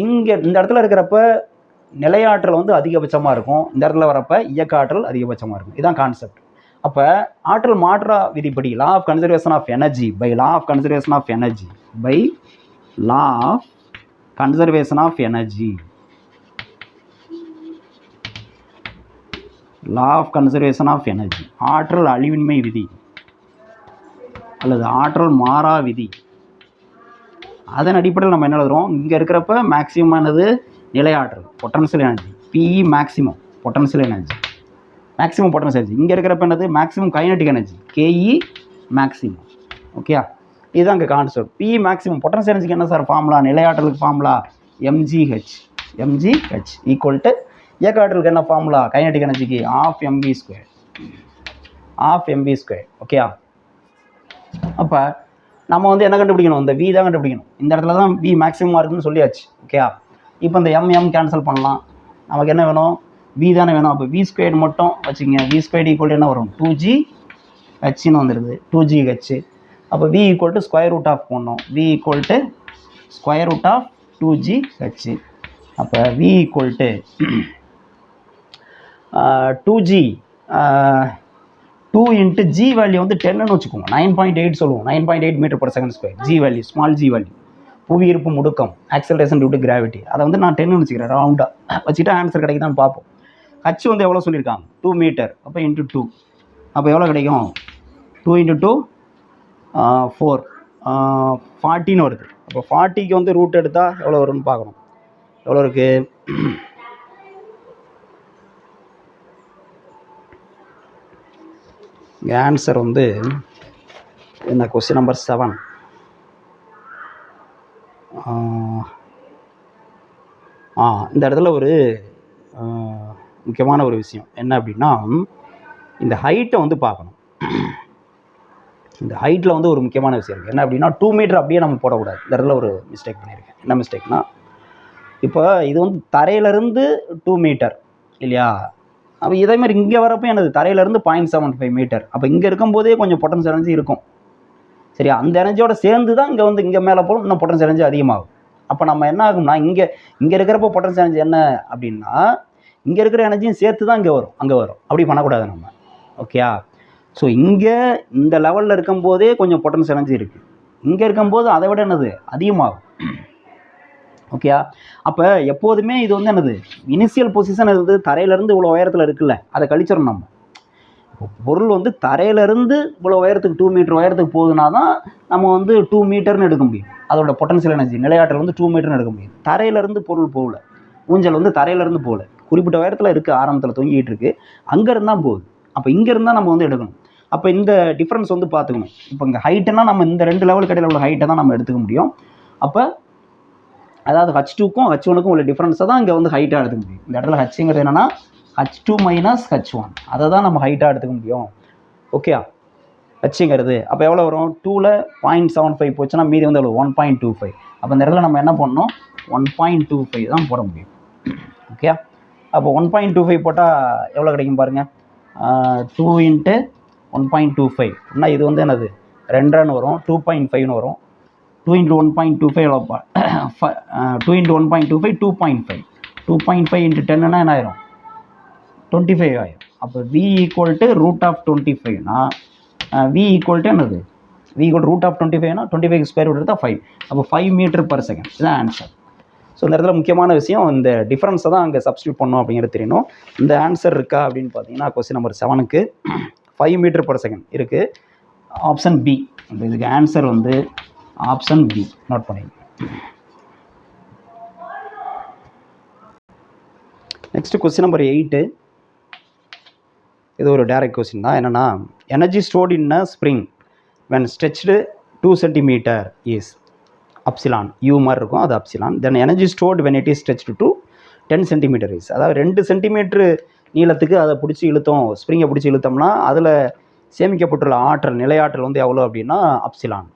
இங்கே இந்த இடத்துல இருக்கிறப்ப நிலையாற்றல் வந்து அதிகபட்சமாக இருக்கும், இந்த இடத்துல வரப்போ இயக்க ஆற்றல் அதிகபட்சமாக இருக்கும். இதுதான் கான்செப்ட். அப்போ ஆற்றல் மாற்றா விதிப்படி law of conservation of energy by law of conservation of energy by law of conservation of energy law of conservation of energy ஆற்றல் அழிவின்மை விதி அல்லது ஆற்றல் மாறா விதி. அதன் அடிப்படையில் நம்ம என்ன எழுதுறோம், இங்கே இருக்கிறப்ப மேக்ஸிமமானது நிலையாற்றல் potential energy, PE maximum potential energy, maximum potential energy. இங்கே இருக்கிறப்ப என்னது maximum kinetic energy, KE maximum. Okay, இதுதான் இங்கே கான்செப்ட். பிஇ மேக்ஸிமம் பொட்டன்ஷியல் எனர்ஜிக்கு என்ன சார் ஃபார்முலா, நிலையாற்றலுக்கு ஃபார்முலா எம்ஜிஹெச் ஈக்குவல் டு இயக்க ஆற்றலுக்கு என்ன ஃபார்முலா, கைனடிக் எனர்ஜிக்கு ஆஃப் எம்பி ஸ்கொயர். ஓகே, அப்போ நம்ம வந்து என்ன கண்டுபிடிக்கணும், இந்த வி தான் கண்டுபிடிக்கணும். இந்த இடத்துல தான் வி மேக்ஸிமமாக இருக்குன்னு சொல்லியாச்சு. ஓகே, இப்போ இந்த எம் கேன்சல் பண்ணலாம், நமக்கு என்ன வேணும், வி தானே வேணும். அப்போ வி ஸ்கொயர் மட்டும் வச்சுக்கோங்க. வி ஸ்கொயர் ஈக்குவல் என்ன வரும், 2g ஹெச்னு வந்துடுது, 2g ஹெச். அப்போ v equal to square root of போடணும், v equal to square root of 2g h. அப்போ v equal to 2g 2 into g value வந்து 10ன்னு வச்சுக்கோங்க, 9.8 சொல்லுவோம், 9.8 metre per second square. G value small g value, புவி ஈர்ப்பு முடுக்கம், ஆக்சலரேஷன் டியூ டு கிராவிட்டி. அதை வந்து நான் 10ன்னு வச்சுக்கிறேன், ரவுண்டாக வச்சுட்டா ஆன்சர் கிடைக்குதான்னு பார்ப்போம். ஹச் வந்து எவ்வளோ சொல்லியிருக்காங்க, 2 மீட்டர். அப்போ இன்ட்டு 2, அப்போ எவ்வளோ கிடைக்கும், 2 இன்ட்டு 2 4 40ன்னு வருது. அப்போ 40க்கு வந்து ரூட் எடுத்தால் எவ்வளோ வரும்னு பார்க்கணும். எவ்வளோ இருக்குது, ஆன்சர் வந்து என்ன, கொஸ்டின் நம்பர் 7. இந்த இடத்துல ஒரு முக்கியமான ஒரு விஷயம் என்ன அப்படின்னா, இந்த ஹைட்டை வந்து பார்க்கணும். இந்த ஹைட்டில் வந்து ஒரு முக்கியமான விஷயம் இருக்குது. என்ன அப்படின்னா, 2 மீட்டர் அப்படியே நம்ம போடக்கூடாது. இந்த இடத்துல ஒரு மிஸ்டேக் பண்ணியிருக்கேன். என்ன மிஸ்டேக்னா, இப்போ இது வந்து தரையிலேருந்து 2 மீட்டர் இல்லையா. அப்போ இதே மாதிரி இங்கே வரப்போ எனது தரையிலேருந்து 0.75 மீட்டர். அப்போ இங்கே இருக்கும்போதே கொஞ்சம் பொட்டன்ஷியல் எனர்ஜி இருக்கும் சரியா. அந்த எனர்ஜியோட சேர்ந்து தான் இங்கே மேலே போகும், இன்னும் பொட்டன்ஷியல் எனர்ஜி அதிகமாகும். அப்போ நம்ம என்ன ஆகும்னா, இங்கே இருக்கிறப்போ பொட்டன்ஷியல் எனர்ஜி என்ன அப்படின்னா, இங்கே இருக்கிற எனர்ஜியும் சேர்த்து தான் அங்கே வரும். அப்படி பண்ணக்கூடாது நம்ம. ஓகேயா. ஸோ இங்கே இந்த லெவலில் இருக்கும்போதே கொஞ்சம் பொட்டன்ஷியல் எனர்ஜி இருக்குது, இங்கே இருக்கும்போது அதை விட என்னது அதிகமாகும். ஓகேயா. அப்போ எப்போதுமே இது வந்து என்னது, இனிஷியல் பொசிஷன் இது தரையிலேருந்து இவ்வளோ உயரத்தில் இருக்குல்ல, அதை கழிச்சிடணும் நம்ம. பொருள் வந்து தரையிலேருந்து இவ்வளோ உயரத்துக்கு 2 மீட்டர் உயரத்துக்கு போகுதுன்னா தான் நம்ம வந்து 2 மீட்டர்னு எடுக்க முடியும். அதோட பொட்டன்ஷியல் எனர்ஜி நிலையாற்றல் வந்து 2 மீட்டர்னு எடுக்க முடியும். தரையிலேருந்து பொருள் போகல, ஊஞ்சல் வந்து தரையிலேருந்து போகல, குறிப்பிட்ட உயரத்தில் இருக்குது, ஆரம்பத்தில் தொங்கிட்டு இருக்குது, அங்கேருந்து தான் போகுது. அப்போ இங்கேருந்து தான் நம்ம வந்து எடுக்கணும். அப்போ இந்த டிஃப்ரென்ஸ் வந்து பார்த்துக்கணும். இப்போ இங்கே ஹைட்டுன்னா நம்ம இந்த 2 லெவலுக்கு இடையில உள்ள ஹைட்டை தான் நம்ம எடுத்துக்க முடியும். அப்போ அதாவது H2க்கும் H1க்கும் உள்ள டிஃப்ரென்ஸை தான் இங்கே வந்து ஹைட்டாக எடுத்துக்க முடியும். இந்த இடத்துல ஹச்சுங்கிறது என்னென்னா H2 மைனஸ் H1, அதை தான் நம்ம ஹைட்டாக எடுத்துக்க முடியும். ஓகே, ஹச்சுங்கிறது அப்போ எவ்வளோ வரும், 2ல் 0.75 போச்சுன்னா மீதி வந்து எவ்வளோ 1.25. அப்போ இந்த இடத்துல நம்ம என்ன பண்ணணும், 1.25 தான் போட முடியும். ஓகே, அப்போ 1.25 போட்டால் எவ்வளோ கிடைக்கும் பாருங்கள், 2 இன்ட்டு 1.25 அப்படின்னா இது வந்து என்னது 2 வரும், 2.5ன்னு வரும். 2 இன்ட்டு 1.25 எவ்வளோப்பா, 2 இன்ட்டு 1.25 2.5, 2.5 இன்ட்டு 10ன்னா என்ன ஆயிரும், 25 ஆயிரும். அப்போ V equal to root of 25னா V ஈக்குவல் டு என்னது, V ஈக்குவல் ரூட் ஆஃப் 25னா 25 ஸ்கொயர் ரூட் எடுத்தால் 5. அப்போ 5 மீட்டர் பர் செகண்ட் இதுதான் ஆன்சர். ஸோ இந்த இடத்துல முக்கியமான விஷயம், இந்த டிஃப்ரென்ஸை தான் அங்கே சப்ஸ்டியூட் பண்ணணும் அப்படிங்கிறது தெரியணும். இந்த ஆன்சர் இருக்கா அப்படின்னு பார்த்தீங்கன்னா, கொஸ்டின் நம்பர் 7க்கு 5 மீட்டர் பர் செகண்ட் இருக்குது. Option B. இதுக்கு ஆன்சர் வந்து ஆப்ஷன் பி. நோட் பண்ணிங்க. Next question number 8. இது ஒரு டைரக்ட் கொஸ்டின் தான். என்னென்னா, energy stored in a spring when stretched 2 cm is epsilon U மாதிரி இருக்கும், அது epsilon. Then energy stored when it is stretched to 10 centimetre is, அதாவது 2 சென்டிமீட்ரு நீளத்துக்கு அதை பிடிச்சி இழுத்தோம், ஸ்ப்ரிங்கை பிடிச்சி இழுத்தோம்னா அதில் சேமிக்கப்பட்டுள்ள ஆற்றல், நிலையாற்றல் வந்து எவ்வளோ அப்படின்னா அப்சிலான்.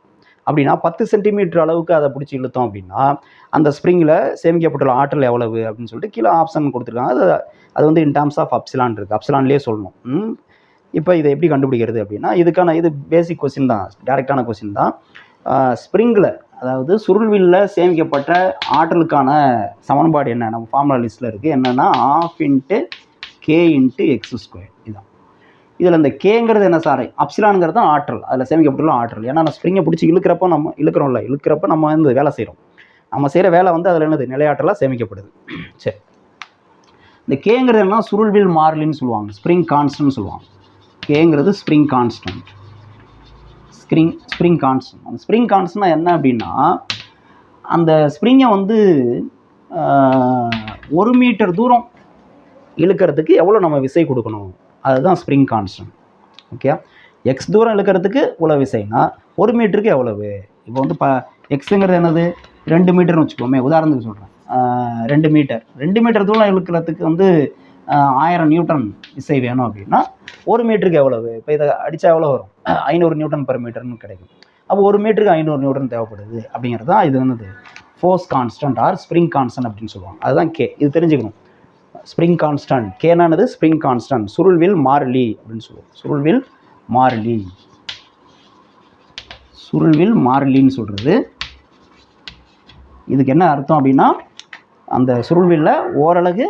அப்படின்னா 10 சென்டிமீட்டர் அளவுக்கு அதை பிடிச்சி இழுத்தோம் அப்படின்னா அந்த ஸ்ப்ரிங்கில் சேமிக்கப்பட்டுள்ள ஆற்றல் எவ்வளவு அப்படின்னு சொல்லிட்டு கீழே ஆப்ஷன் கொடுத்துருக்காங்க. அது வந்து இன் டேர்ம்ஸ் ஆஃப் அப்சிலான் இருக்குது, அப்சிலான்லேயே சொல்லணும். இப்போ இதை எப்படி கண்டுபிடிக்கிறது அப்படின்னா இது பேசிக் கொஸ்டின் தான், டேரெக்டான கொஸ்டின் தான். ஸ்ப்ரிங்கில், அதாவது சுருள்வில்ல சேமிக்கப்பட்ட ஆற்றலுக்கான சமன்பாடு என்ன, நம்ம ஃபார்முலா லிஸ்ட்டில் இருக்குது. என்னென்னா ½ × k × x². இதுதான். இதில் இந்த கேங்கிறது என்ன சார், அப்சிலான்ங்கிறது தான் ஆற்றல், அதில் சேமிக்கப்பட்டுள்ள ஆற்றல். ஏன்னா நான் ஸ்ப்ரிங்கை பிடிச்சி இழுக்கிறப்போ நம்ம இழுக்கிறப்ப நம்ம வந்து வேலை செய்கிறோம், நம்ம செய்கிற வேலை வந்து அதில் என்னது நிலையாற்றலாக சேமிக்கப்படுது. சரி, இந்த கேங்கிறது என்ன, சுருள்வில் மாறிலின்னு சொல்லுவாங்க, ஸ்ப்ரிங் கான்ஸ்டன்ட் சொல்லுவாங்க. கேங்கிறது ஸ்ப்ரிங் கான்ஸ்டன்ட். ஸ்ப்ரிங் கான்ஸ்டன்ட், அந்த ஸ்ப்ரிங் கான்ஸ்டன்ட்னா என்ன அப்படின்னா அந்த ஸ்ப்ரிங்கை வந்து 1 மீட்டர் தூரம் இழுக்கிறதுக்கு எவ்வளோ நம்ம விசை கொடுக்கணும், அதுதான் ஸ்ப்ரிங் கான்ஸ்டன்ட். ஓகே, எக்ஸ் தூரம் இழுக்கிறதுக்கு இவ்வளோ விசைனா 1 மீட்டருக்கு எவ்வளவு. இப்போ வந்து எக்ஸுங்கிறது என்னது 2 மீட்டர்னு வச்சுக்கோமே, உதாரணத்துக்கு சொல்கிறேன். 2 மீட்டர் தூரம் இழுக்கிறதுக்கு வந்து 1000 நியூட்டன் விசை வேணும் அப்படின்னா 1 மீட்டருக்கு எவ்வளவு. இப்போ இதை அடித்தா எவ்வளோ வரும், 500 நியூட்டன் பெர் மீட்டர்னு கிடைக்கும். அப்போ 1 மீட்டருக்கு 500 நியூட்டன் தேவைப்படுது அப்படிங்கிறது தான் இது என்னது force constant or spring constant அப்படின்னு சொல்லுவாங்க. அதுதான் கே, இது தெரிஞ்சுக்கணும். ஸ்ப்ரிங் கான்ஸ்டன்ட் கேனானது ஸ்ப்ரிங் கான்ஸ்டன்ட், சுருள்வில் மாறிலி அப்படின்னு சொல்லுவோம். சுருள்வில் மாறிலின்னு சொல்கிறது இதுக்கு என்ன அர்த்தம் அப்படின்னா அந்த சுருள்வில்ல ஓரளவு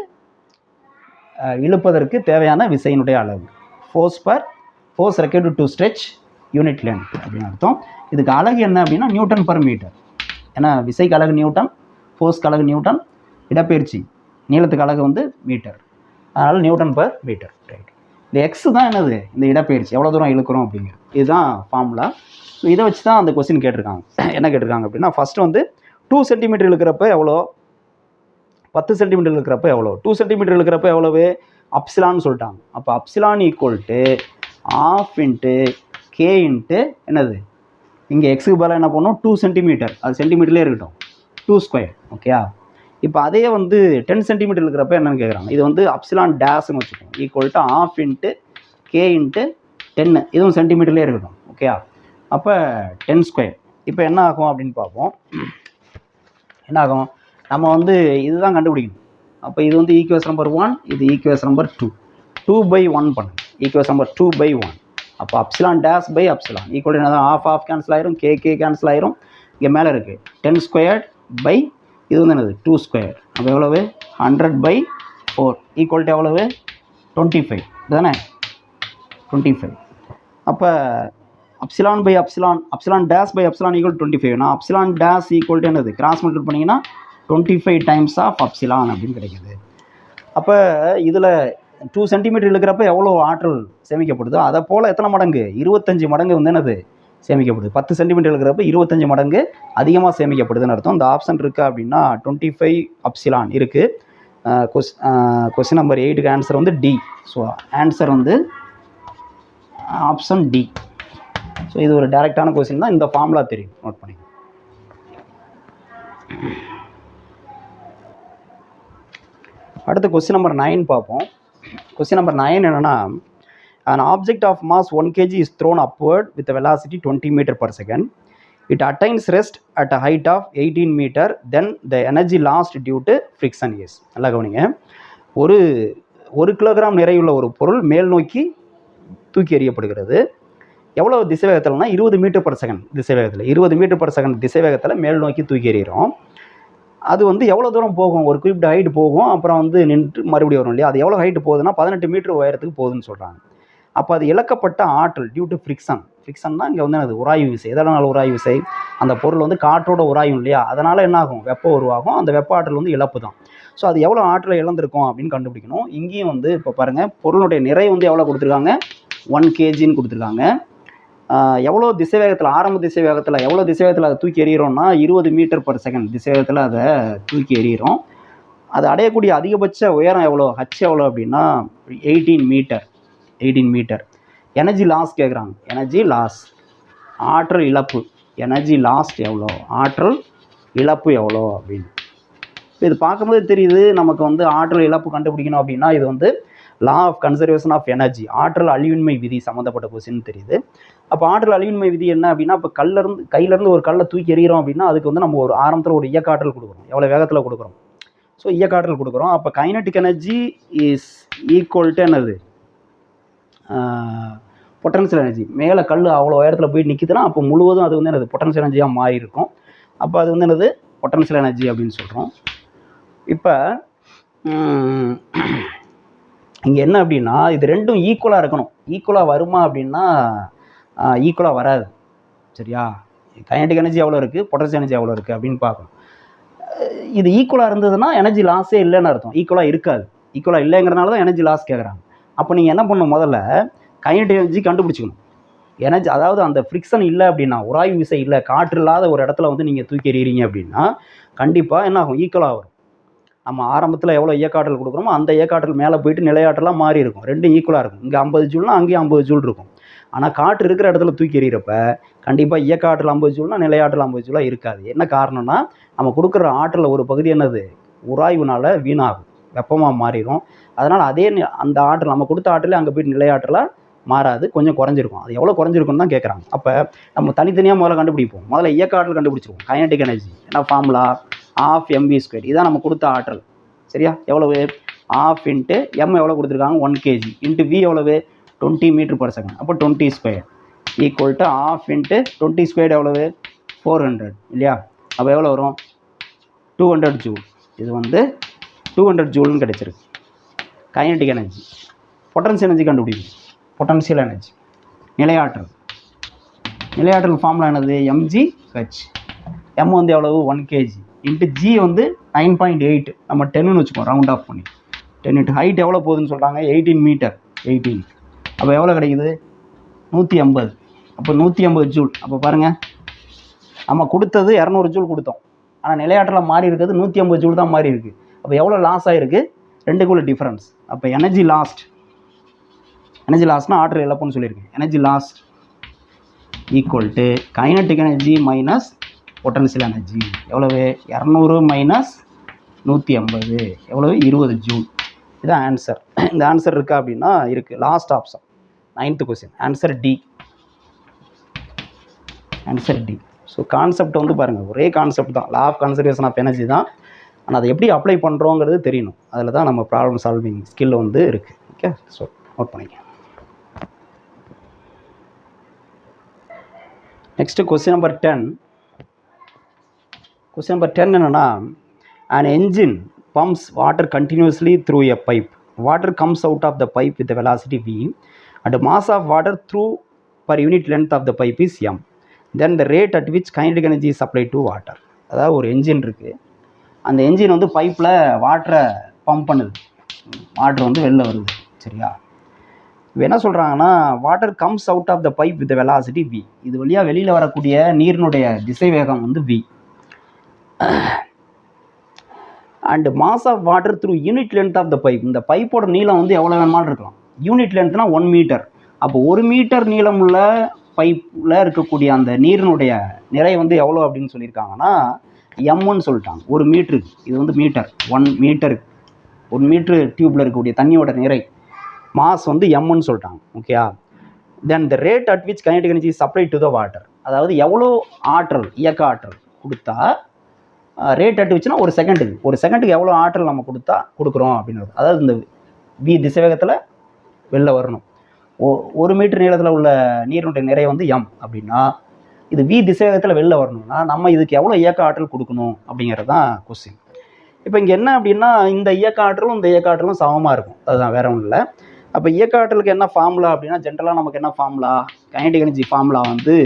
இழுப்பதற்கு தேவையான விசையினுடைய அளவு, force required to stretch unit length அப்படின்னு அர்த்தம். இதுக்கு அலகு என்ன அப்படின்னா நியூட்டன் பர் மீட்டர். ஏன்னா விசைக்கு அலகு நியூட்டன், ஃபோர்ஸ்க்கு அலகு நியூட்டன், இடப்பெயர்ச்சி நீளத்துக்கு அலகு வந்து மீட்டர், அதனால் நியூட்டன் பர் மீட்டர். ரைட், இந்த எக்ஸ் தான் என்னது இந்த இடப்பெயர்ச்சி, எவ்வளோ தூரம் இழுக்கிறோம் அப்படிங்கிறது, இதுதான் ஃபார்முலா. ஸோ இதை வச்சு தான் அந்த கொஸ்டின் கேட்டிருக்காங்க. என்ன கேட்டிருக்காங்க அப்படின்னா ஃபஸ்ட்டு வந்து 2 சென்டிமீட்டர் இழுக்கிறப்ப எவ்வளோ, 10 சென்டிமீட்டர் இழுக்கிறப்ப எவ்வளோ, 2 சென்டிமீட்டர் இழுக்கிறப்ப எவ்வளவு அப்சிலான்னு சொல்லிட்டாங்க. அப்போ அப்சிலான் ஈக்குவல் டு ½ × k × என்னது, இங்கே எக்ஸுக்கு பதிலாக என்ன பண்ணணும் 2 சென்டிமீட்டர், அது சென்டிமீட்டர்லேயே இருக்கட்டும், 2². ஓகேயா, இப்போ அதே வந்து 10 சென்டிமீட்டர் இருக்கிறப்ப என்னென்னு கேட்குறாங்க. இது வந்து அப்சிலான் டேஷ்னு வச்சுக்கோங்க, ஈக்குவல் டு ½ × k × 10, இதுவும் சென்டிமீட்டர்லேயே இருக்கட்டும். ஓகேயா, அப்போ 10². இப்போ என்ன ஆகும் அப்படின்னு பார்ப்போம். என்ன ஆகும், நம்ம வந்து இதுதான் கண்டுபிடிக்கணும். அப்போ இது வந்து ஈக்குவேஷன் நம்பர் 1, இது ஈக்குவேஷன் நம்பர் 2, 2/1 பண்ணுங்க, ஈக்குவேஷன் நம்பர் 2/1. அப்போ epsilon dash by epsilon equal என்ன தான், ½ கேன்சல் ஆயிரும், கே கேன்சல் ஆயிரும், இங்கே மேலே இருக்குது 10² இது வந்து என்னது 2². அப்போ எவ்வளவு 100/4 ஈக்குவல் டு எவ்வளவு 25 தானே, 25. அப்போ epsilon by epsilon dash by epsilon equal 25. நான் அப்சிலான் டேஷ் ஈக்குவல் டு என்னது கிராஸ் மல்டிபிள் பண்ணிங்கன்னா 25 டைம்ஸ் ஆஃப் அப்சிலான் அப்படின்னு கிடைக்குது. அப்போ இதில் 2 சென்டிமீட்டர் இழுக்கிறப்ப எவ்வளோ ஆற்றல் சேமிக்கப்படுதோ அதை போல் எத்தனை மடங்கு 25 மடங்கு வந்து என்னது சேமிக்கப்படுது. 10 சென்டிமீட்டர் இருக்கிறப்ப 25 மடங்கு அதிகமாக சேமிக்கப்படுதுன்னு அர்த்தம். இந்த ஆப்ஷன் இருக்கா அப்படின்னா 25 அப்சிலான் இருக்குது. கொஸ்டின் நம்பர் 8க்கு ஆன்சர் வந்து டி. ஸோ ஆன்சர் வந்து ஆப்ஷன் டி. ஸோ இது ஒரு டைரெக்டான கொஸ்டின் தான், இந்த ஃபார்முலா தெரியும், நோட் பண்ணிக்கோங்க. அடுத்து கொஸ்டின் நம்பர் 9 பார்ப்போம். கொஸ்டின் நம்பர் 9 என்னென்னா, an object of mass 1 kg is thrown upward with a velocity 20 meter per second. It attains rest at a height of 18 meter. Then the energy lost due to friction is. நல்லா கவனிங்க, ஒரு kilogram நிறையுள்ள ஒரு பொருள் மேல் நோக்கி தூக்கி எறியப்படுகிறது. எவ்வளோ திசைவேகத்தில்னா 20 மீட்டர் பர் செகண்ட் திசைவேகத்தில், 20 மீட்டர் பர் செகண்ட் திசைவேகத்தில் மேல் நோக்கி தூக்கி எறிகிறோம். அது வந்து எவ்வளோ தூரம் போகும், ஒரு குறிப்பிட்ட ஹைட் போகும், அப்புறம் வந்து நின்று மறுபடியும் வரும் இல்லையா. அது எவ்வளோ ஹைட்டு போகுதுன்னா 18 மீட்டர் உயரத்துக்கு போகுதுன்னு சொல்கிறாங்க. அப்போ அது இழக்கப்பட்ட ஆற்றல் டியூ டு ஃப்ரிக்ஷன்னா இங்கே வந்து அது உராய்வு விசை. எதனால் உராய்வு விசை, அந்த பொருள் வந்து காற்றோட உராயும் இல்லையா, அதனால் என்ன ஆகும், வெப்பம் உருவாகும். அந்த வெப்ப ஆற்றல் வந்து இழப்பு தான். ஸோ அது எவ்வளோ ஆற்றலை இழந்திருக்கும் அப்படின்னு கண்டுபிடிக்கணும். இங்கேயும் வந்து இப்போ பாருங்கள், பொருளுடைய நிறை வந்து எவ்வளோ கொடுத்துருக்காங்க, 1 kgன்னு கொடுத்துருக்காங்க. எவ்வளோ திசைவேகத்தில், ஆரம்ப திசைவேகத்தில் எவ்வளோ திசைவேகத்தில் அதை தூக்கி எறிகிறோம்னா 20 மீட்டர் பர் செகண்ட் திசைவேகத்தில் அதை தூக்கி எறிகிறோம். அது அடையக்கூடிய அதிகபட்ச உயரம் எவ்வளோ, ஹச் எவ்வளோ அப்படின்னா 18 மீட்டர். எனர்ஜி லாஸ் கேட்குறாங்க. எனர்ஜி லாஸ், ஆற்றல் இழப்பு. எனர்ஜி லாஸ்ட் எவ்வளோ, ஆற்றல் இழப்பு எவ்வளோ அப்படின்னு. இது பார்க்கும்போது தெரியுது நமக்கு வந்து ஆற்றல் இழப்பு கண்டுபிடிக்கணும் அப்படின்னா இது வந்து law of conservation of energy, ஆற்றல் அழிவின்மை விதி சம்மந்தப்பட்ட கொஸ்டின் தெரியுது. அப்போ ஆற்றல் அழிவின்மை விதி என்ன அப்படின்னா, இப்போ கையிலேருந்து ஒரு கல்லை தூக்கி எறிகிறோம் அப்படின்னா அதுக்கு வந்து நம்ம ஒரு ஆரம்பத்தில் ஒரு இயக்காற்றல் கொடுக்குறோம், எவ்வளோ வேகத்தில் கொடுக்குறோம். ஸோ இயக்காற்றல் கொடுக்குறோம். அப்போ kinetic energy is equal to என்னது, பொட்டன்ஷியல் எனர்ஜி. மேலே கல் அவ்வளோ உயரத்தில் போய் நிற்கிதுன்னா அப்போ முழுவதும் அது வந்து என்னது பொட்டன்ஷியல் எனர்ஜியாக மாறி இருக்கும். அப்போ அது வந்து என்னது பொட்டன்ஷியல் எனர்ஜி அப்படின்னு சொல்கிறோம். இப்போ இங்கே என்ன அப்படின்னா இது ரெண்டும் ஈக்குவலாக இருக்கணும். ஈக்குவலாக வருமா அப்படின்னா ஈக்குவலாக வராது. சரியா, கைனடிக் எனர்ஜி எவ்வளோ இருக்குது, பொட்டன்ஷியல் எனர்ஜி எவ்வளோ இருக்குது அப்படின்னு பார்க்கணும். இது ஈக்குவலாக இருந்ததுன்னா எனர்ஜி லாஸே இல்லைன்னு அர்த்தம். ஈக்குவலாக இருக்காது. ஈக்குவலாக இல்லைங்கிறனால தான் எனர்ஜி லாஸ் கேட்குறாங்க. அப்போ நீங்கள் என்ன பண்ணணும், முதல்ல கைனடிக் எனர்ஜி கண்டுபிடிச்சிக்கணும். எனர்ஜி அதாவது அந்த ஃப்ரிக்ஷன் இல்லை அப்படின்னா, உராய்வு விசை இல்லை, காற்று இல்லாத ஒரு இடத்துல வந்து நீங்கள் தூக்கி எறிகிறீங்க அப்படின்னா கண்டிப்பாக என்ன ஆகும், ஈக்குவலாக வரும். நம்ம ஆரம்பத்தில் எவ்வளோ இயக்காற்றல் கொடுக்குறோமோ அந்த இயக்காற்றல் மேலே போயிட்டு நிலையாற்றலாக மாறி இருக்கும். ரெண்டும் ஈக்குவலாக இருக்கும். இங்கே 50 ஜூல்னா அங்கேயும் 50 ஜூல் இருக்கும். ஆனால் காற்று இருக்கிற இடத்துல தூக்கி எறிகிறப்ப கண்டிப்பாக இயக்காற்றல் 50 ஜூல்னா நிலையாற்றல் 50 ஜூலாக இருக்காது. என்ன காரணம்னா நம்ம கொடுக்குற ஆற்றலில் ஒரு பகுதி என்னது உராய்வுனால வீணாகும், வெப்பமாக மாறிடும். அதனால் அதே அந்த ஆற்றல் நம்ம கொடுத்த ஆற்றலே அங்கே போயிட்டு நிலையாற்றலாக மாறாது, கொஞ்சம் குறைஞ்சிருக்கும். அது எவ்வளோ குறைஞ்சிருக்குன்னு தான் கேட்குறாங்க. அப்போ நம்ம தனித்தனியாக முதல்ல கண்டுபிடிப்போம். முதல்ல இயக்க ஆற்றல் கண்டுபிடிச்சிருவோம். கைனடிக் எனர்ஜி என்ன ஃபார்முலா, ½ mv². இதான் நம்ம கொடுத்த ஆற்றல். சரியா, எவ்வளவு ½ இன்ட்டு எம் எவ்வளோ கொடுத்துருக்காங்க 1 kg இன்ட்டு வி எவ்வளவு 20 m/s. அப்போ 20² ஈக்குவல் டு ½ இன்ட்டு 20² எவ்வளவு 400 இல்லையா. அப்போ எவ்வளோ வரும் 200 ஜூல். இது வந்து 200 ஜூல்னு கிடைச்சிருக்கு கைனடிக் எனர்ஜி. பொட்டன்ஷியல் எனர்ஜி கண்டுபிடிக்கும். பொட்டன்ஷியல் எனர்ஜி நிலையாற்றல். நிலையாற்றல் ஃபார்முலா என்னது, mgh. எம் வந்து எவ்வளவு 1 kg இன்ட்டு ஜி வந்து 9.8. நம்ம 10ன்னு வச்சுக்கோம், ரவுண்ட் ஆஃப் பண்ணி 10 இன்ட்டு ஹைட் எவ்வளோ போகுதுன்னு சொல்கிறாங்க 18 மீட்டர் 18. அப்போ எவ்வளோ கிடைக்குது 150. அப்போ 150 ஜூல். அப்போ பாருங்கள் நம்ம கொடுத்தது 200 ஜூல் கொடுத்தோம், ஆனால் நிலையாற்றலாக மாறி இருக்கிறது 150 ஜூல் தான் மாறி இருக்குது. அப்போ எவ்வளோ லாஸ் ஆகிருக்கு, ரெண்டுக்குள்ள டிஃப்ரென்ஸ். அப்போ எனர்ஜி லாஸ்ட், எனர்ஜி லாஸ்ட்னா ஆற்றல் இழப்புன்னு சொல்லியிருக்கேன். Energy last equal to kinetic energy minus potential energy. எவ்வளவு 200 மைனஸ் 150 எவ்வளவு 20 ஜூல். இதுதான் ஆன்சர். இந்த ஆன்சர் இருக்கா அப்படின்னா இருக்குது. Last option 9th question answer D. Answer D. So concept வந்து பாருங்கள், ஒரே கான்செப்ட் தான், law of conservation of energy தான். ஆனால் அதை எப்படி அப்ளை பண்ணுறோங்கிறது தெரியணும். அதில் தான் நம்ம ப்ராப்ளம் சால்விங் ஸ்கில் வந்து இருக்குது. ஓகே, ஸோ நோட் பண்ணிக்க. Next question number 10. Question number 10 என்னென்னா, an engine pumps water continuously through a pipe. Water comes out of the pipe with the velocity v and mass of water through per unit length of the pipe is m. Then the rate at which kinetic energy is supplied to water. அதாவது ஒரு engine இருக்குது, அந்த engine வந்து பைப்பில் வாட்டரை pump பண்ணுது, water வந்து வெளில வருது. சரியா, இப்போ என்ன சொல்கிறாங்கன்னா water comes out of the pipe with velocity v. இது வழியாக வெளியில் வரக்கூடிய நீரினுடைய திசை வேகம் வந்து v. And mass of water through unit length of the pipe. இந்த பைப்போட நீளம் வந்து எவ்வளோ வேணுமாலும் இருக்கலாம். யூனிட் லென்த்னா 1 மீட்டர். அப்போ 1 மீட்டர் நீளம் உள்ள பைப்பில் இருக்கக்கூடிய அந்த நீரினுடைய நிறை வந்து எவ்வளோ அப்படின்னு சொல்லியிருக்காங்கன்னா எம்ன்னு சொல்லிட்டாங்க. 1 மீட்டருக்கு இது வந்து மீட்டர். 1 மீட்டர் டியூப்பில் இருக்கக்கூடிய தண்ணியோட நிறை மாஸ் வந்து எம்ன்னு சொல்லிட்டாங்க. ஓகேயா. Then the rate at which kinetic energy supply to the water. அதாவது எவ்வளோ ஆற்றல், இயக்க ஆற்றல் கொடுத்தா, ரேட் அட் வச்சுன்னா ஒரு செகண்டுக்கு எவ்வளோ ஆற்றல் நம்ம கொடுக்குறோம் அப்படின்றது. அதாவது இந்த வி திசைவேகத்தில் வெளில வரணும். 1 மீட்டர் நீளத்தில் உள்ள நீரினுடைய நிறை வந்து எம் அப்படின்னா இது வி திசைவேகத்தில் வெளில வரணும்னா நம்ம இதுக்கு எவ்வளோ இயக்க ஆற்றல் கொடுக்கணும் அப்படிங்கிறது தான் கொஸ்டின். இப்போ இங்கே என்ன அப்படின்னா இந்த இயக்க ஆற்றலும் இந்த இயக்க ஆற்றலும் சமமாக இருக்கும், அதுதான் வேற ஒன்றும் இல்லை. அப்போ இயக்க ஆற்றலுக்கு என்ன ஃபார்முலா அப்படின்னா ஜென்ரலாக நமக்கு என்ன ஃபார்முலா, கைனடிக் எனர்ஜி ஃபார்முலா வந்து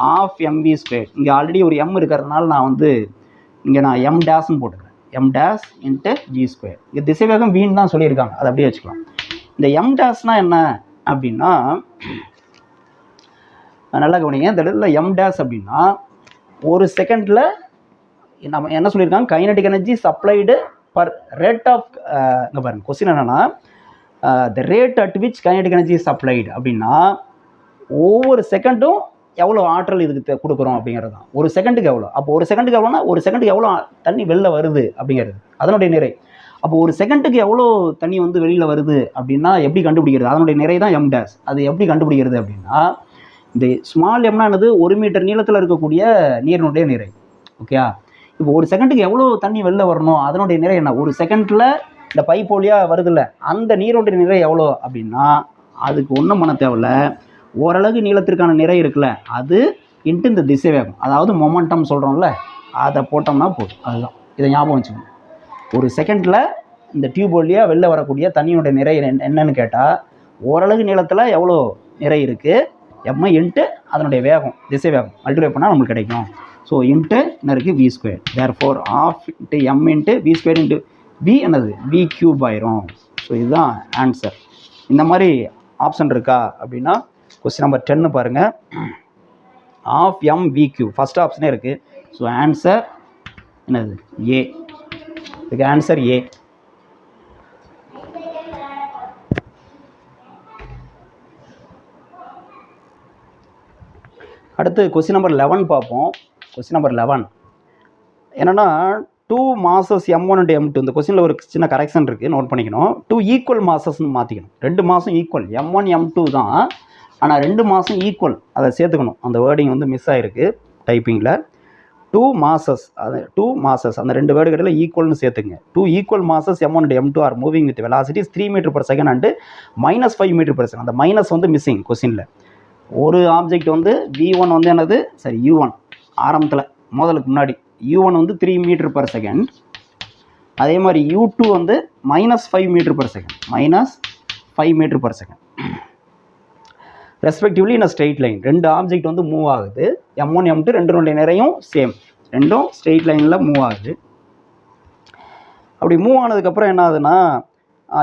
½ mv². இங்கே ஆல்ரெடி ஒரு எம் இருக்கிறதுனால நான் வந்து இங்கே நான் m டேஷ்னு போட்டுக்கிறேன். m dash into g². இங்கே திசைவேகம் வீண் தான் சொல்லியிருக்காங்க, அதை அப்படியே வச்சுக்கலாம். இந்த m டேஷ்னால் என்ன அப்படின்னா நல்லா கவனிங்க. இந்த இடத்துல m டேஷ் அப்படின்னா ஒரு செகண்டில் நம்ம என்ன சொல்லியிருக்காங்க, kinetic energy supplied per rate of, இங்கே பாருங்கள் கொஸ்டின் என்னென்னா the rate at which kinetic energy supplied அப்படின்னா ஒவ்வொரு செகண்டும் எவ்வளோ ஆற்றல் இதுக்கு கொடுக்குறோம் அப்படிங்கிறது தான். ஒரு செகண்டுக்கு எவ்வளோ, அப்போ ஒரு செகண்டுக்கு எவ்வளோனா ஒரு செகண்டுக்கு எவ்வளோ தண்ணி வெளில வருது அப்படிங்கிறது அதனுடைய நிறை. அப்போ ஒரு செகண்டுக்கு எவ்வளோ தண்ணி வந்து வெளியில் வருது அப்படின்னா எப்படி கண்டுபிடிக்கிறது, அதனுடைய நிறை தான் எம் டேஷ். அது எப்படி கண்டுபிடிக்கிறது அப்படின்னா, இந்த ஸ்மால் எம்னானது 1 மீட்டர் நீளத்தில் இருக்கக்கூடிய நீரினுடைய நிறை. ஓகே, இப்போ ஒரு செகண்டுக்கு எவ்வளோ தண்ணி வெளில வரணும், அதனுடைய நிறை என்ன, ஒரு செகண்டில் இந்த பைப் வழியாக வருதில்ல அந்த நீருடைய நிறை எவ்வளோ அப்படின்னா, அதுக்கு ஒன்றும் பண்ண தேவையில்ல, ஓரளவு நீளத்திற்கான நிறை இருக்குல்ல அது இன்ட்டு இந்த திசை வேகம், அதாவது மொமெண்டம் சொல்கிறோம்ல, அதை போட்டோம்னா போதும். அதுதான், இதை ஞாபகம் வச்சுக்கணும். ஒரு செகண்டில் இந்த டியூப் வழியாக வெளில வரக்கூடிய தண்ணியோட நிறை என்னன்னு கேட்டால், ஓரளவு நீளத்தில் எவ்வளோ நிறை இருக்குது, எம் இன்ட்டு அதனுடைய வேகம், திசை வேகம் மல்டிப்ளை பண்ணால் நம்மளுக்கு கிடைக்கும். ஸோ இன்ட்டு என்ன இருக்குது, v square. Therefore half into m into v square into v என்னது, வி கியூப் ஆயிரும். ஸோ இதுதான் ஆன்சர். இந்த மாதிரி ஆப்ஷன் இருக்கா அப்படின்னா கொஸ்டின் நம்பர் 10 பாருங்கள். Half m v cube first ஆப்ஷனே இருக்குது. ஸோ ஆன்சர் என்னது, ஏ. இதுக்கு ஆன்சர் ஏ. அடுத்து கொஸ்டின் நம்பர் 11 பார்ப்போம். கொஸ்டின் நம்பர் 11 என்னென்னா, 2 மாசஸ் M1 and M2. இந்த கொஸ்டினில் ஒரு சின்ன கரெக்ஷன் இருக்குது, நோட் பண்ணிக்கணும். 2 ஈக்குவல் மாசஸ்ன்னு மாற்றிக்கணும். 2 மாதம் ஈக்குவல், M1 M2 தான், ஆனால் 2 மாதம் ஈக்குவல் அதை சேர்த்துக்கணும். அந்த வேர்டிங் வந்து மிஸ் ஆகிருக்கு டைப்பிங்கில். 2 மாசஸ், அது 2 மாசஸ், அந்த 2 வேர்டுகளில் ஈக்குவல்னு சேர்த்துங்க. 2 equal masses M1 and M2 are moving with velocities 3 மீட்டர்/செகண்ட் அண்டு -5 மீட்டர்/செகண்ட். அந்த மைனஸ் வந்து மிஸ்ஸிங் கொஸ்டினில். ஒரு ஆப்ஜெக்ட் வந்து V1 வந்து என்னது, சரி U1 ஆரம்பத்தில் முதலுக்கு முன்னாடி U1 வந்து 3 மீட்டர்/செகண்ட். அதே மாதிரி U2 வந்து -5 மீட்டர்/செகண்ட், -5 மீட்டர்/செகண்ட் respectively in straight line. 2 object வந்து மூவ் ஆகுது, M1 M2 ரெண்டுடைய நிறையும் சேம், ரெண்டும் ஸ்ட்ரெயிட் லைனில் மூவ் ஆகுது. அப்படி மூவ் ஆனதுக்கப்புறம் என்ன ஆகுதுன்னா,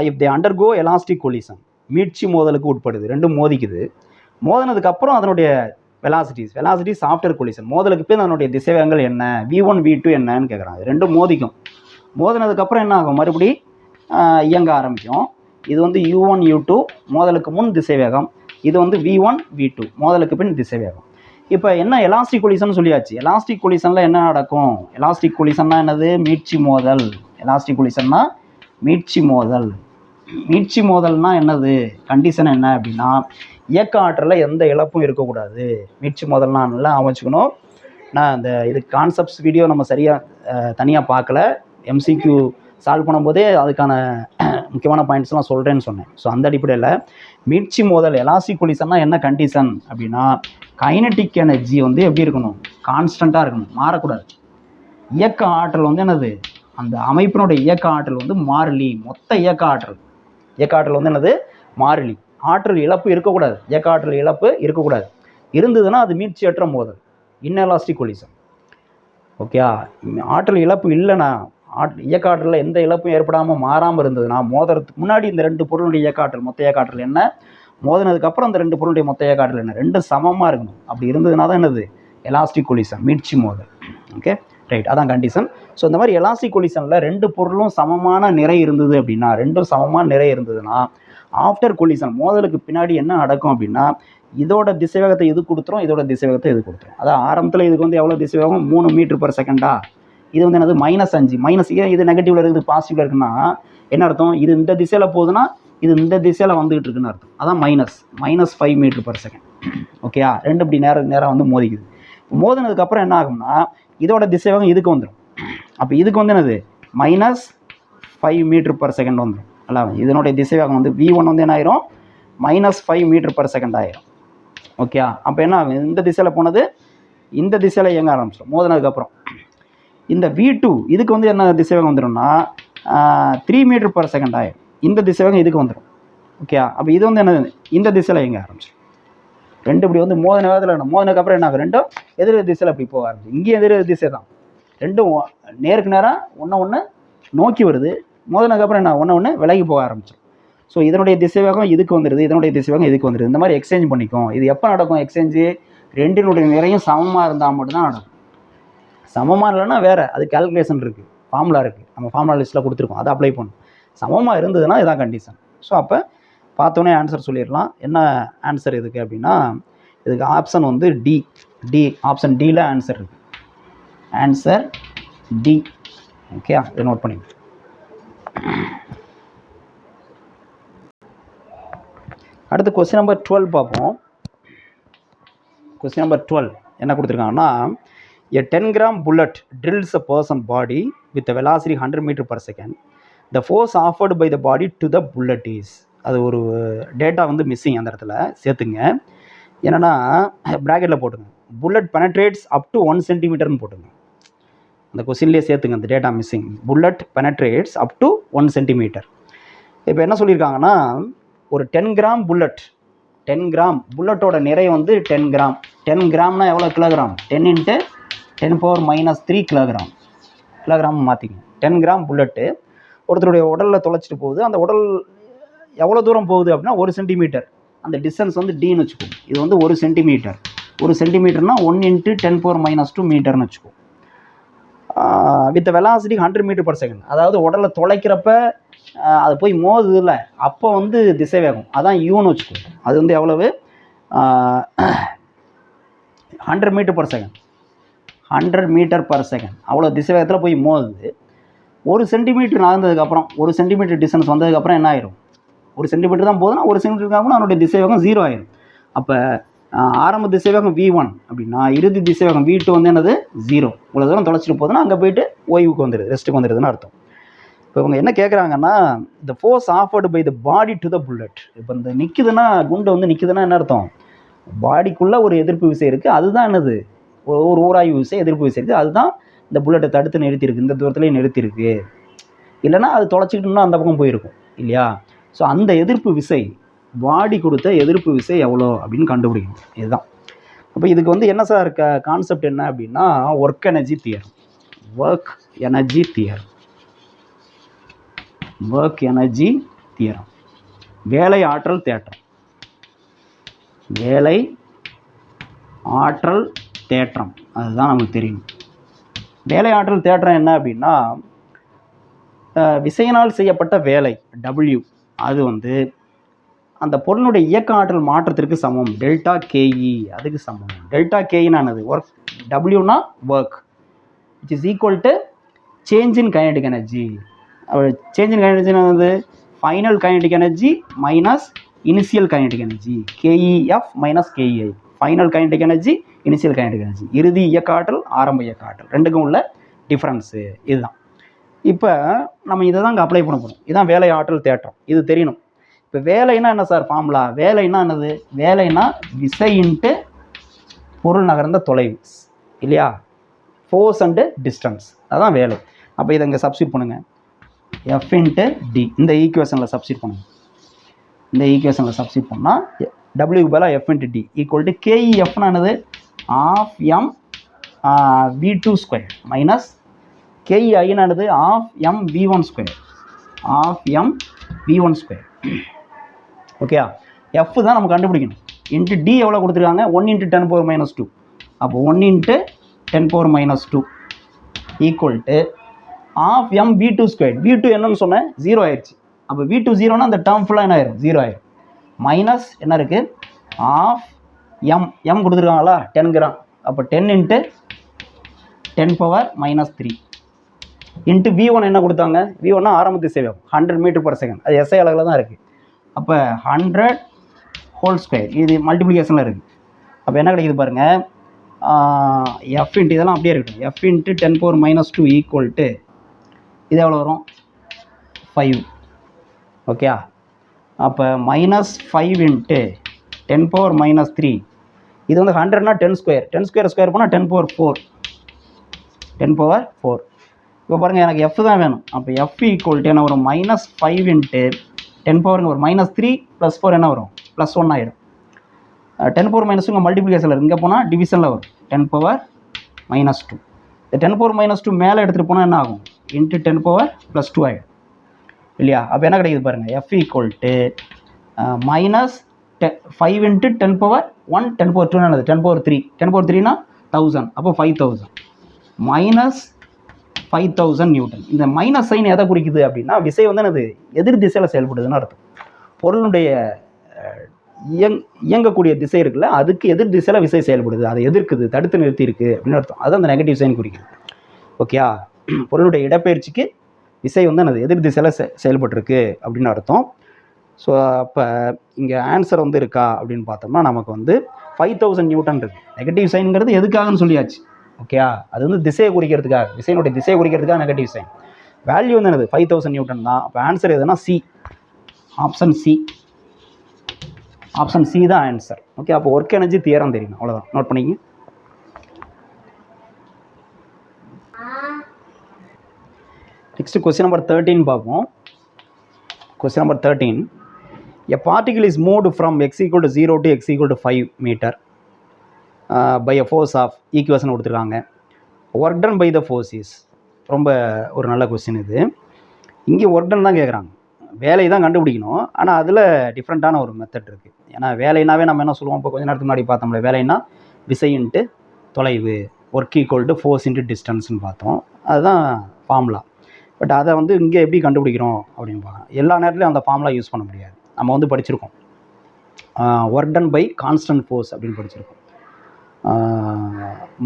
if they undergo elastic collision, மீட்சி மோதலுக்கு உட்படுது, ரெண்டும் மோதிக்குது. மோதினதுக்கப்புறம் அதனுடைய வெலாசிட்டிஸ் ஆஃப்டர் கொலிஷன், மோதலுக்கு பின் அதனுடைய திசைவேகங்கள் என்ன, V1 V2 என்னன்னு கேட்குறாங்க. ரெண்டும் மோதிக்கும். மோதினதுக்கப்புறம் என்ன ஆகும், மறுபடி இயங்க ஆரம்பிக்கும். இது வந்து U1 U2 மோதலுக்கு முன் திசைவேகம், இது வந்து V1 V2 மோதலுக்கு பின் திசைவேகம். இப்போ என்ன எலாஸ்டிக் கொலிஷன் சொல்லியாச்சு. எலாஸ்டிக் கொலிஷனில் என்ன நடக்கும், எலாஸ்டிக் கொலிஷன்னா என்னது, மீட்சி மோதல். எலாஸ்டிக் கொலிஷன்னா மீட்சி மோதல். மீட்சி மோதல்னா என்னது, கண்டிஷன் என்ன அப்படின்னா, இயக்க ஆற்றலில் எந்த இழப்பும் இருக்கக்கூடாது. மீட்சி மோதல்னா நல்லா அமைச்சுக்கணும். நான் இந்த இது கான்செப்ட்ஸ் வீடியோ நம்ம சரியாக தனியாக பார்க்கல, MCQ சால்வ் பண்ணும்போதே அதுக்கான முக்கியமான பாயிண்ட்ஸ்லாம் சொல்கிறேன்னு சொன்னேன். ஸோ அந்த அடிப்படையில் மீட்சி மோதல் எலாஸ்டிக் கொலிஷன்னா என்ன கண்டிஷன் அப்படின்னா, கைனட்டிக் எனர்ஜி வந்து எப்படி இருக்கணும், கான்ஸ்டண்ட்டாக இருக்கணும், மாறக்கூடாது. இயக்க ஆற்றல் வந்து என்னது, அந்த அமைப்பினுடைய இயக்க ஆற்றல் வந்து மாறிலி. மொத்த இயக்க ஆற்றல் வந்து என்னது, மாறிலி. ஆற்றல் இழப்பு இருக்கக்கூடாது, இயக்க ஆற்றல் இழப்பு இருக்கக்கூடாது. இருந்ததுன்னா அது மீட்சியற்ற மோதல், இன்எலாஸ்டிக் கொலிஷன். ஓகே, ஆற்றல் இழப்பு இல்லைன்னா, இயக்க ஆற்றலில் எந்த இழப்பும் ஏற்படாமல் மாறாமல் இருந்ததுன்னா, மோதுறதுக்கு முன்னாடி இந்த 2 பொருளுடைய இயக்க ஆற்றல், மொத்த இயக்க ஆற்றல் என்ன, மோதினதுக்கப்புறம் அந்த 2 பொருளுடைய மொத்த இயக்க ஆற்றல் என்ன, ரெண்டும் சமமாக இருக்கணும். அப்படி இருந்ததுன்னா தான் என்னது, எலாஸ்டிக் கொலிஷன், மீட்சி மோதல். ஓகே ரைட், அதான் கண்டிஷன். ஸோ இந்த மாதிரி எலாஸ்டிக் கொலிஷனில் 2 பொருளும் சமமான நிறை இருந்தது அப்படின்னா, ரெண்டும் சமமான நிறை இருந்ததுன்னா, ஆஃப்டர் கொலிஷன் மோதலுக்கு பின்னாடி என்ன நடக்கும் அப்படின்னா, இதோட திசைவேகத்தை இது கொடுத்துரும், இதோட திசைவேகத்தை இது கொடுத்துரும். அதான் ஆரம்பத்தில் இதுக்கு வந்து எவ்வளோ திசைவேகம், 3 மீட்டர்/செகண்டா, இது வந்து என்னது -5. மைனஸ் இது நெகட்டிவ்ல இருக்குது, பாசிட்டிவ்ல இருக்குன்னா என்ன அர்த்தம், இது இந்த திசையில் போகுதுன்னா இது இந்த திசையில் வந்துகிட்டு இருக்குன்னு அர்த்தம். அதான் -5 மீட்டர்/செகண்ட். ஓகேயா, ரெண்டு இப்படி நேராக வந்து மோதிக்குது. மோதினதுக்கப்புறம் என்ன ஆகும்னா, இதோட திசைவேகம் இதுக்கு வந்துடும். அப்போ இதுக்கு வந்து என்னது, -5 மீட்டர்/செகண்ட் வந்துடும். அல்ல, இதனுடைய திசைவேகம் வந்து V1 வந்து என்ன ஆயிரும், -5 மீட்டர்/செகண்ட் ஆயிரும். ஓகே, அப்போ என்ன ஆகும், இந்த திசையில் போனது இந்த திசையில் இயங்க ஆரம்பிச்சிடும். மோதினதுக்கப்புறம் இந்த V2 இதுக்கு வந்து என்ன திசைவேகம் வந்துடும்னா 3 மீட்டர்/செகண்ட் ஆயிரும். இந்த திசைவேகம் இதுக்கு வந்துடும். ஓகே, அப்போ இது வந்து என்ன, இந்த திசையில் இயங்க ஆரம்பிச்சிடும். ரெண்டு இப்படி வந்து மோதின வேகத்தில் மோதினதுக்கப்புறம் என்ன ஆகும், ரெண்டும் எதிர் திசையில் அப்படி போக ஆரம்பிச்சு. இங்கேயும் எதிர் திசை தான், ரெண்டும் நேருக்கு நேராக ஒன்று நோக்கி வருது. மோதினதுக்கப்புறம் என்ன, ஒன்று விலகி போக ஆரம்பிச்சிடும். ஸோ இதனுடைய திசைவேகம் இதுக்கு வந்துடுது, இதனுடைய திசைவேகம் இதுக்கு வந்துடுது. இந்த மாதிரி எக்ஸ்சேஞ்ச் பண்ணிக்கும். இது எப்போ நடக்கும் எக்ஸ்சேஞ்சு, ரெண்டினுடைய நிறையும் சமமாக இருந்தால் மட்டும்தான் நடக்கும். சமமாக இல்லைன்னா வேறு, அது கால்குலேஷன் இருக்குது, ஃபார்முலா இருக்குது, நம்ம ஃபார்முலா லிஸ்ட்டில் கொடுத்துருக்கோம், அதை அப்ளை பண்ணணும். சமமாக இருந்ததுன்னா இதான் கண்டிஷன். ஸோ அப்போ பார்த்தோன்னே ஆன்சர் சொல்லிடலாம். என்ன ஆன்சர் இதுக்கு அப்படின்னா, இதுக்கு ஆப்ஷன் வந்து டி ஆப்ஷன் டியில் ஆன்சர் இருக்குது. Answer D. ஓகே, இதை நோட் பண்ணி. அடுத்து கொஸ்டின் நம்பர் 12 பார்ப்போம். கொஸ்டின் நம்பர் 12 என்ன கொடுத்துருக்காங்கன்னா, a 10 gram bullet drills a person body with a velocity 100 meter per second. The force offered by the body to the bullet is. அது ஒரு data வந்து missing, அந்த இடத்துல சேர்த்துங்க. என்னென்னா ப்ராக்கெட்டில் போட்டுங்க, புல்லட் பெனட்ரேட்ஸ் அப் டு 1 centimeterன்னு போட்டுங்க. அந்த கொஸ்டின்லேயே சேர்த்துங்க, அந்த data missing. Bullet penetrates up to 1 centimeter. இப்போ என்ன சொல்லியிருக்காங்கன்னா, ஒரு 10 gram புல்லட், 10 gram புல்லட்டோட நிறை வந்து 10 gram. 10 gramனா எவ்வளோ கிலோகிராம்? 10 × 10⁻³ கிலோகிராம் மாற்றிங்க. 10 gram புல்லட்டு ஒருத்தருடைய உடலில் தொலைச்சிட்டு போகுது. அந்த உடல் எவ்வளோ தூரம் போகுது அப்படின்னா 1 centimeter. அந்த டிஸ்டன்ஸ் வந்து டின்னு வச்சுக்கோங்க. இது வந்து 1 centimeter. 1 centimeterனா 1 × 10⁻² மீட்டர்னு வச்சுக்கோ. With velocity 100 meter per second. அதாவது உடலில் தொலைக்கிறப்ப அது போய் மோதுதில்ல, அப்போ வந்து திசை வேகம், அதான் யூன்னு வச்சுக்கோ. அது வந்து எவ்வளவு? 100 meter per second. 100 meter per second அவ்வளோ திசை வேகத்தில் போய் மோதுது. 1 centimeter நகர்ந்ததுக்கப்புறம், 1 centimeter டிஸ்டன்ஸ் வந்ததுக்கப்புறம் என்ன ஆயிரும்? 1 centimeter தான் போகுதுன்னா 1 centimeter அப்புறம் அதனுடைய திசை வேகம் 0 ஆயிரும். அப்போ ஆரம்ப திசை வேகம் v1 அப்படின்னா இறுதி திசை வேகம் v2 வந்து என்னது? 0. இவ்வளோ தூரம் தொலைச்சிட்டு போகுதுன்னா அங்கே போயிட்டு ஓய்வுக்கு வந்துடுது, ரெஸ்ட்டுக்கு வந்துடுதுன்னு அர்த்தம். இப்போ இவங்க என்ன கேட்குறாங்கன்னா, the force afforded by the body to the bullet. இப்போ இந்த நிற்குதுன்னா, குண்டு வந்து நிற்குதுன்னா என்ன அர்த்தம்? பாடிக்குள்ளே ஒரு எதிர்ப்பு விசை இருக்குது, அதுதான் என்னது? ஒரு ஊராய்வு விசை, எதிர்ப்பு விசை இருக்குது, அதுதான் இந்த புல்லட்டை தடுத்து நிறுத்தியிருக்கு, இந்த தூரத்துலேயே நிறுத்தியிருக்கு. இல்லைன்னா அது தொலைச்சிக்கிட்டோம்னா அந்த பக்கம் போயிருக்கும் இல்லையா? ஸோ அந்த எதிர்ப்பு விசை, பாடி கொடுத்த எதிர்ப்பு விசை எவ்வளோ அப்படின்னு கண்டுபிடிக்கணும். இதுதான். அப்போ இதுக்கு வந்து என்ன சார் கான்செப்ட் என்ன அப்படின்னா, work energy theorem. Work energy theorem. Work energy theorem. வேலை ஆற்றல் தேற்றம். வேலை ஆற்றல் தேற்றம் அதுதான் நமக்கு தெரியும். வேலை ஆற்றல் தேற்றம் என்ன அப்படின்னா, விசையினால் செய்யப்பட்ட வேலை W அது வந்து அந்த பொருளுடைய இயக்க ஆற்றல் மாற்றத்திற்கு சமம். டெல்டா கேஇ அதுக்கு சமம். டெல்டா கேஇனானது ஒர்க், டபிள்யூனா work, which is equal to change in kinetic energy. Change in kinetic energy final kinetic energy minus initial kinetic energy. KEF minus KEI. Final kinetic energy, initial kinetic energy. இறுதி இயக்க ஆற்றல், ஆரம்ப இயக்க ஆற்றல், ரெண்டுக்கும் உள்ள டிஃப்ரென்ஸு இதுதான். இப்போ நம்ம இதை தான் இங்கே அப்ளை பண்ண போகிறோம். இதுதான் வேலை ஆற்றல் தேற்றம். இது தெரியணும். இப்போ வேலைன்னா என்ன சார் ஃபார்முலா? வேலைன்னா என்னது? வேலைன்னா விசை இன்ட்டு பொருள் நகர்ந்த தொலைவு இல்லையா? ஃபோர்ஸ் அண்டு டிஸ்டன்ஸ், அதுதான் வேலை. அப்போ இதை இங்கே சப்ஸ்டியூட் பண்ணுங்கள். எஃப் இன்ட்டு டி இந்த ஈக்குவேஷனில் சப்ஸ்டியூட் பண்ணுங்கள். இந்த ஈக்குவேஷனில் சப்ஸ்டியூட் பண்ணால் டபிள்யூக்கு பதிலாக F into d equal to கேஇஎஃப்னா என்னது? Half m v2 square minus கேஇஐனானது half m v1 square. Half m v1 square. ஓகேயா? எஃப் தான் நம்ம கண்டுபிடிக்கணும். இன்ட்டு டி எவ்வளோ கொடுத்துருக்காங்க? 1 × 10⁻². அப்போ 1 × 10⁻² equal to half m v2 square. v2 என்னன்னு சொன்னேன்? 0 ஆயிடுச்சு. அப்போ v2 0னா அந்த டேர்ம் ஃபுல்லாக என்ன ஆயிரும்? 0 ஆயிரும். மைனஸ் என்ன இருக்குது? ஆஃப் எம் கொடுத்துருக்காங்களா? 10 gram. அப்போ 10 × 10⁻³ இன்ட்டு v1 என்ன கொடுத்தாங்க? v1 ஆரம்ப திசை வேகம் 100 meter per second. அது எஸ்ஐ அளவில் தான் இருக்குது. அப்போ 100 ஹோல் ஸ்கொயர் இது மல்டிப்ளிகேஷனில் இருக்குது. அப்போ என்ன கிடைக்குது பாருங்கள்? எஃப் இன்ட்டு இதெல்லாம் அப்படியே இருக்கட்டும். எஃப் இன்ட்டு 10⁻² ஈக்குவல் டு இது எவ்வளோ வரும்? 5. ஓகே. அப்போ -5 × 10⁻³ இது வந்து 100னா 10 ஸ்கொயர். 10 ஸ்கொயர் போனால் 10⁻4. 10⁻4. இப்போ பாருங்கள், எனக்கு எஃப் தான் வேணும். அப்போ எஃப் ஈக்குவல் டு என்ன வரும்? -5 × 10⁻, ஒரு -3 + 4 என்ன வரும்? +1 ஆயிடும். 10⁻² மல்டிப்ளிகேஷனில் இங்கே போனால் டிவிஷனில் வரும். 10⁻². இந்த 10⁻² மேலே எடுத்துகிட்டு போனால் என்ன ஆகும்? இன்ட்டு 10⁻+2 ஆகிடும் இல்லையா? அப்போ என்ன கிடைக்குது பாருங்கள்? எஃப் ஈக்குவல் டு -5 × 10⁻1 10⁻2 என்னது? 10⁻3. 10⁻3னா 1000. அப்போ 5000 -5000 நியூட்டன். இந்த மைனஸ் சைன் எதை குறிக்குது அப்படின்னா, விசை வந்து என்னது? எதிர் திசையில் செயல்படுதுன்னு அர்த்தம். பொருளுடைய இயங்கக்கூடிய திசை இருக்குல்ல, அதுக்கு எதிர் திசையில் விசை செயல்படுது, அதை எதிர்க்குது, தடுத்து நிறுத்தி இருக்குது அப்படின்னு அர்த்தம். அதுதான் அந்த நெகட்டிவ் சைன் குறிக்குது. ஓகேயா? பொருளுடைய இடப்பெயர்ச்சிக்கு விசை வந்து அது எதிர் திசையில் செயல்பட்டுருக்கு அப்படின்னு அர்த்தம். ஸோ அப்போ இங்கே ஆன்சர் வந்து இருக்கா அப்படின்னு பார்த்தோம்னா நமக்கு வந்து 5000 நியூட்டன் இருக்குது. நெகட்டிவ் சைனுங்கிறது எதுக்காகன்னு சொல்லியாச்சு. ஓகேயா? அது வந்து திசையை குறிக்கிறதுக்காக, விசையினுடைய திசையை குறிக்கிறதுக்காக நெகட்டிவ் சைன். வேல்யூ வந்து என்னது 5000 நியூட்டன் தான். அப்போ ஆன்சர் எதுனா C, option C. Option C தான் ஆன்சர். ஓகே, அப்போ ஒர்க் எனர்ஜி தியரம் தெரியும், அவ்வளோதான். நோட் பண்ணிங்க. நெக்ஸ்ட் கொஸ்டின் நம்பர் 13 பார்ப்போம். Question number 13. A particle is moved from x equal to 0 to x equal to 5 meter by a force of equation கொடுத்துருக்காங்க. Work done by the force is. ரொம்ப ஒரு நல்ல question இது. இங்கே work done தான் கேட்குறாங்க, வேலை தான் கண்டுபிடிக்கணும். ஆனால் அதில் டிஃப்ரெண்ட்டான ஒரு மெத்தட் இருக்குது. ஏன்னா வேலைனாவே நம்ம என்ன சொல்லுவோம், இப்போ கொஞ்ச நேரத்துக்கு முன்னாடி பார்த்தோம்ல, வேலைன்னா விசை இன்ட்டு தொலைவு, work equal to force into டிஸ்டன்ஸ்னு பார்த்தோம். அதுதான் ஃபார்முலா. பட் அதை வந்து இங்கே எப்படி கண்டுபிடிக்கிறோம் அப்படின்னு பார்க்கலாம். எல்லா நேரத்துலையும் அந்த ஃபார்முலா யூஸ் பண்ண முடியாது. நம்ம வந்து படிச்சிருக்கோம், work done by constant force அப்படின்னு படிச்சிருக்கோம்.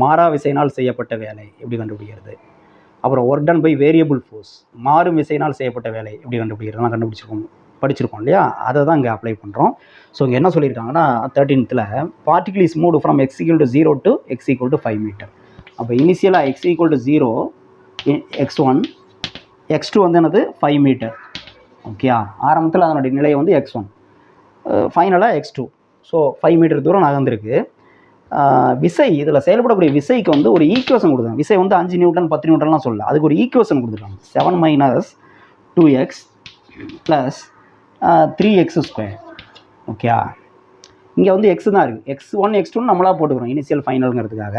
மாறா விசையினால் செய்யப்பட்ட வேலை எப்படி கண்டுபிடிக்கிறது, அப்புறம் work done by variable force, மாறும் விசையினால் செய்யப்பட்ட வேலை எப்படி கண்டுபிடிக்கிறதுலாம் படிச்சிருக்கோம் இல்லையா? அதை தான் இங்கே அப்ளை பண்ணுறோம். ஸோ இங்கே என்ன சொல்லியிருக்காங்கன்னா 13th particle is moved from x equal to 0 to x equal to 5 metre. அப்போ இனிஷியலாக x equal to 0, x1, x2 வந்து என்னது 5 மீட்டர். ஓகேயா? ஆரம்பத்தில் அதனுடைய நிலையை வந்து x1, ஃபைனலாக x2. ஸோ 5 மீட்டர் தூரம் நகர்ந்துருக்கு. விசை, இதில் செயல்படக்கூடிய விசைக்கு வந்து ஒரு ஈக்குவேஷன் கொடுத்தாங்க. விசை வந்து 5 நியூட்டன் 10 நியூட்டன்லாம் சொல்லல, அதுக்கு ஒரு ஈக்குவேஷன் கொடுத்துருக்காங்க. 7 - 2x + 3x². ஓகேயா? இங்கே வந்து எக்ஸ் தான் இருக்குது. x1 x2 நம்மளாக போட்டுக்கிறோம் இனிஷியல் ஃபைனலுங்கிறதுக்காக.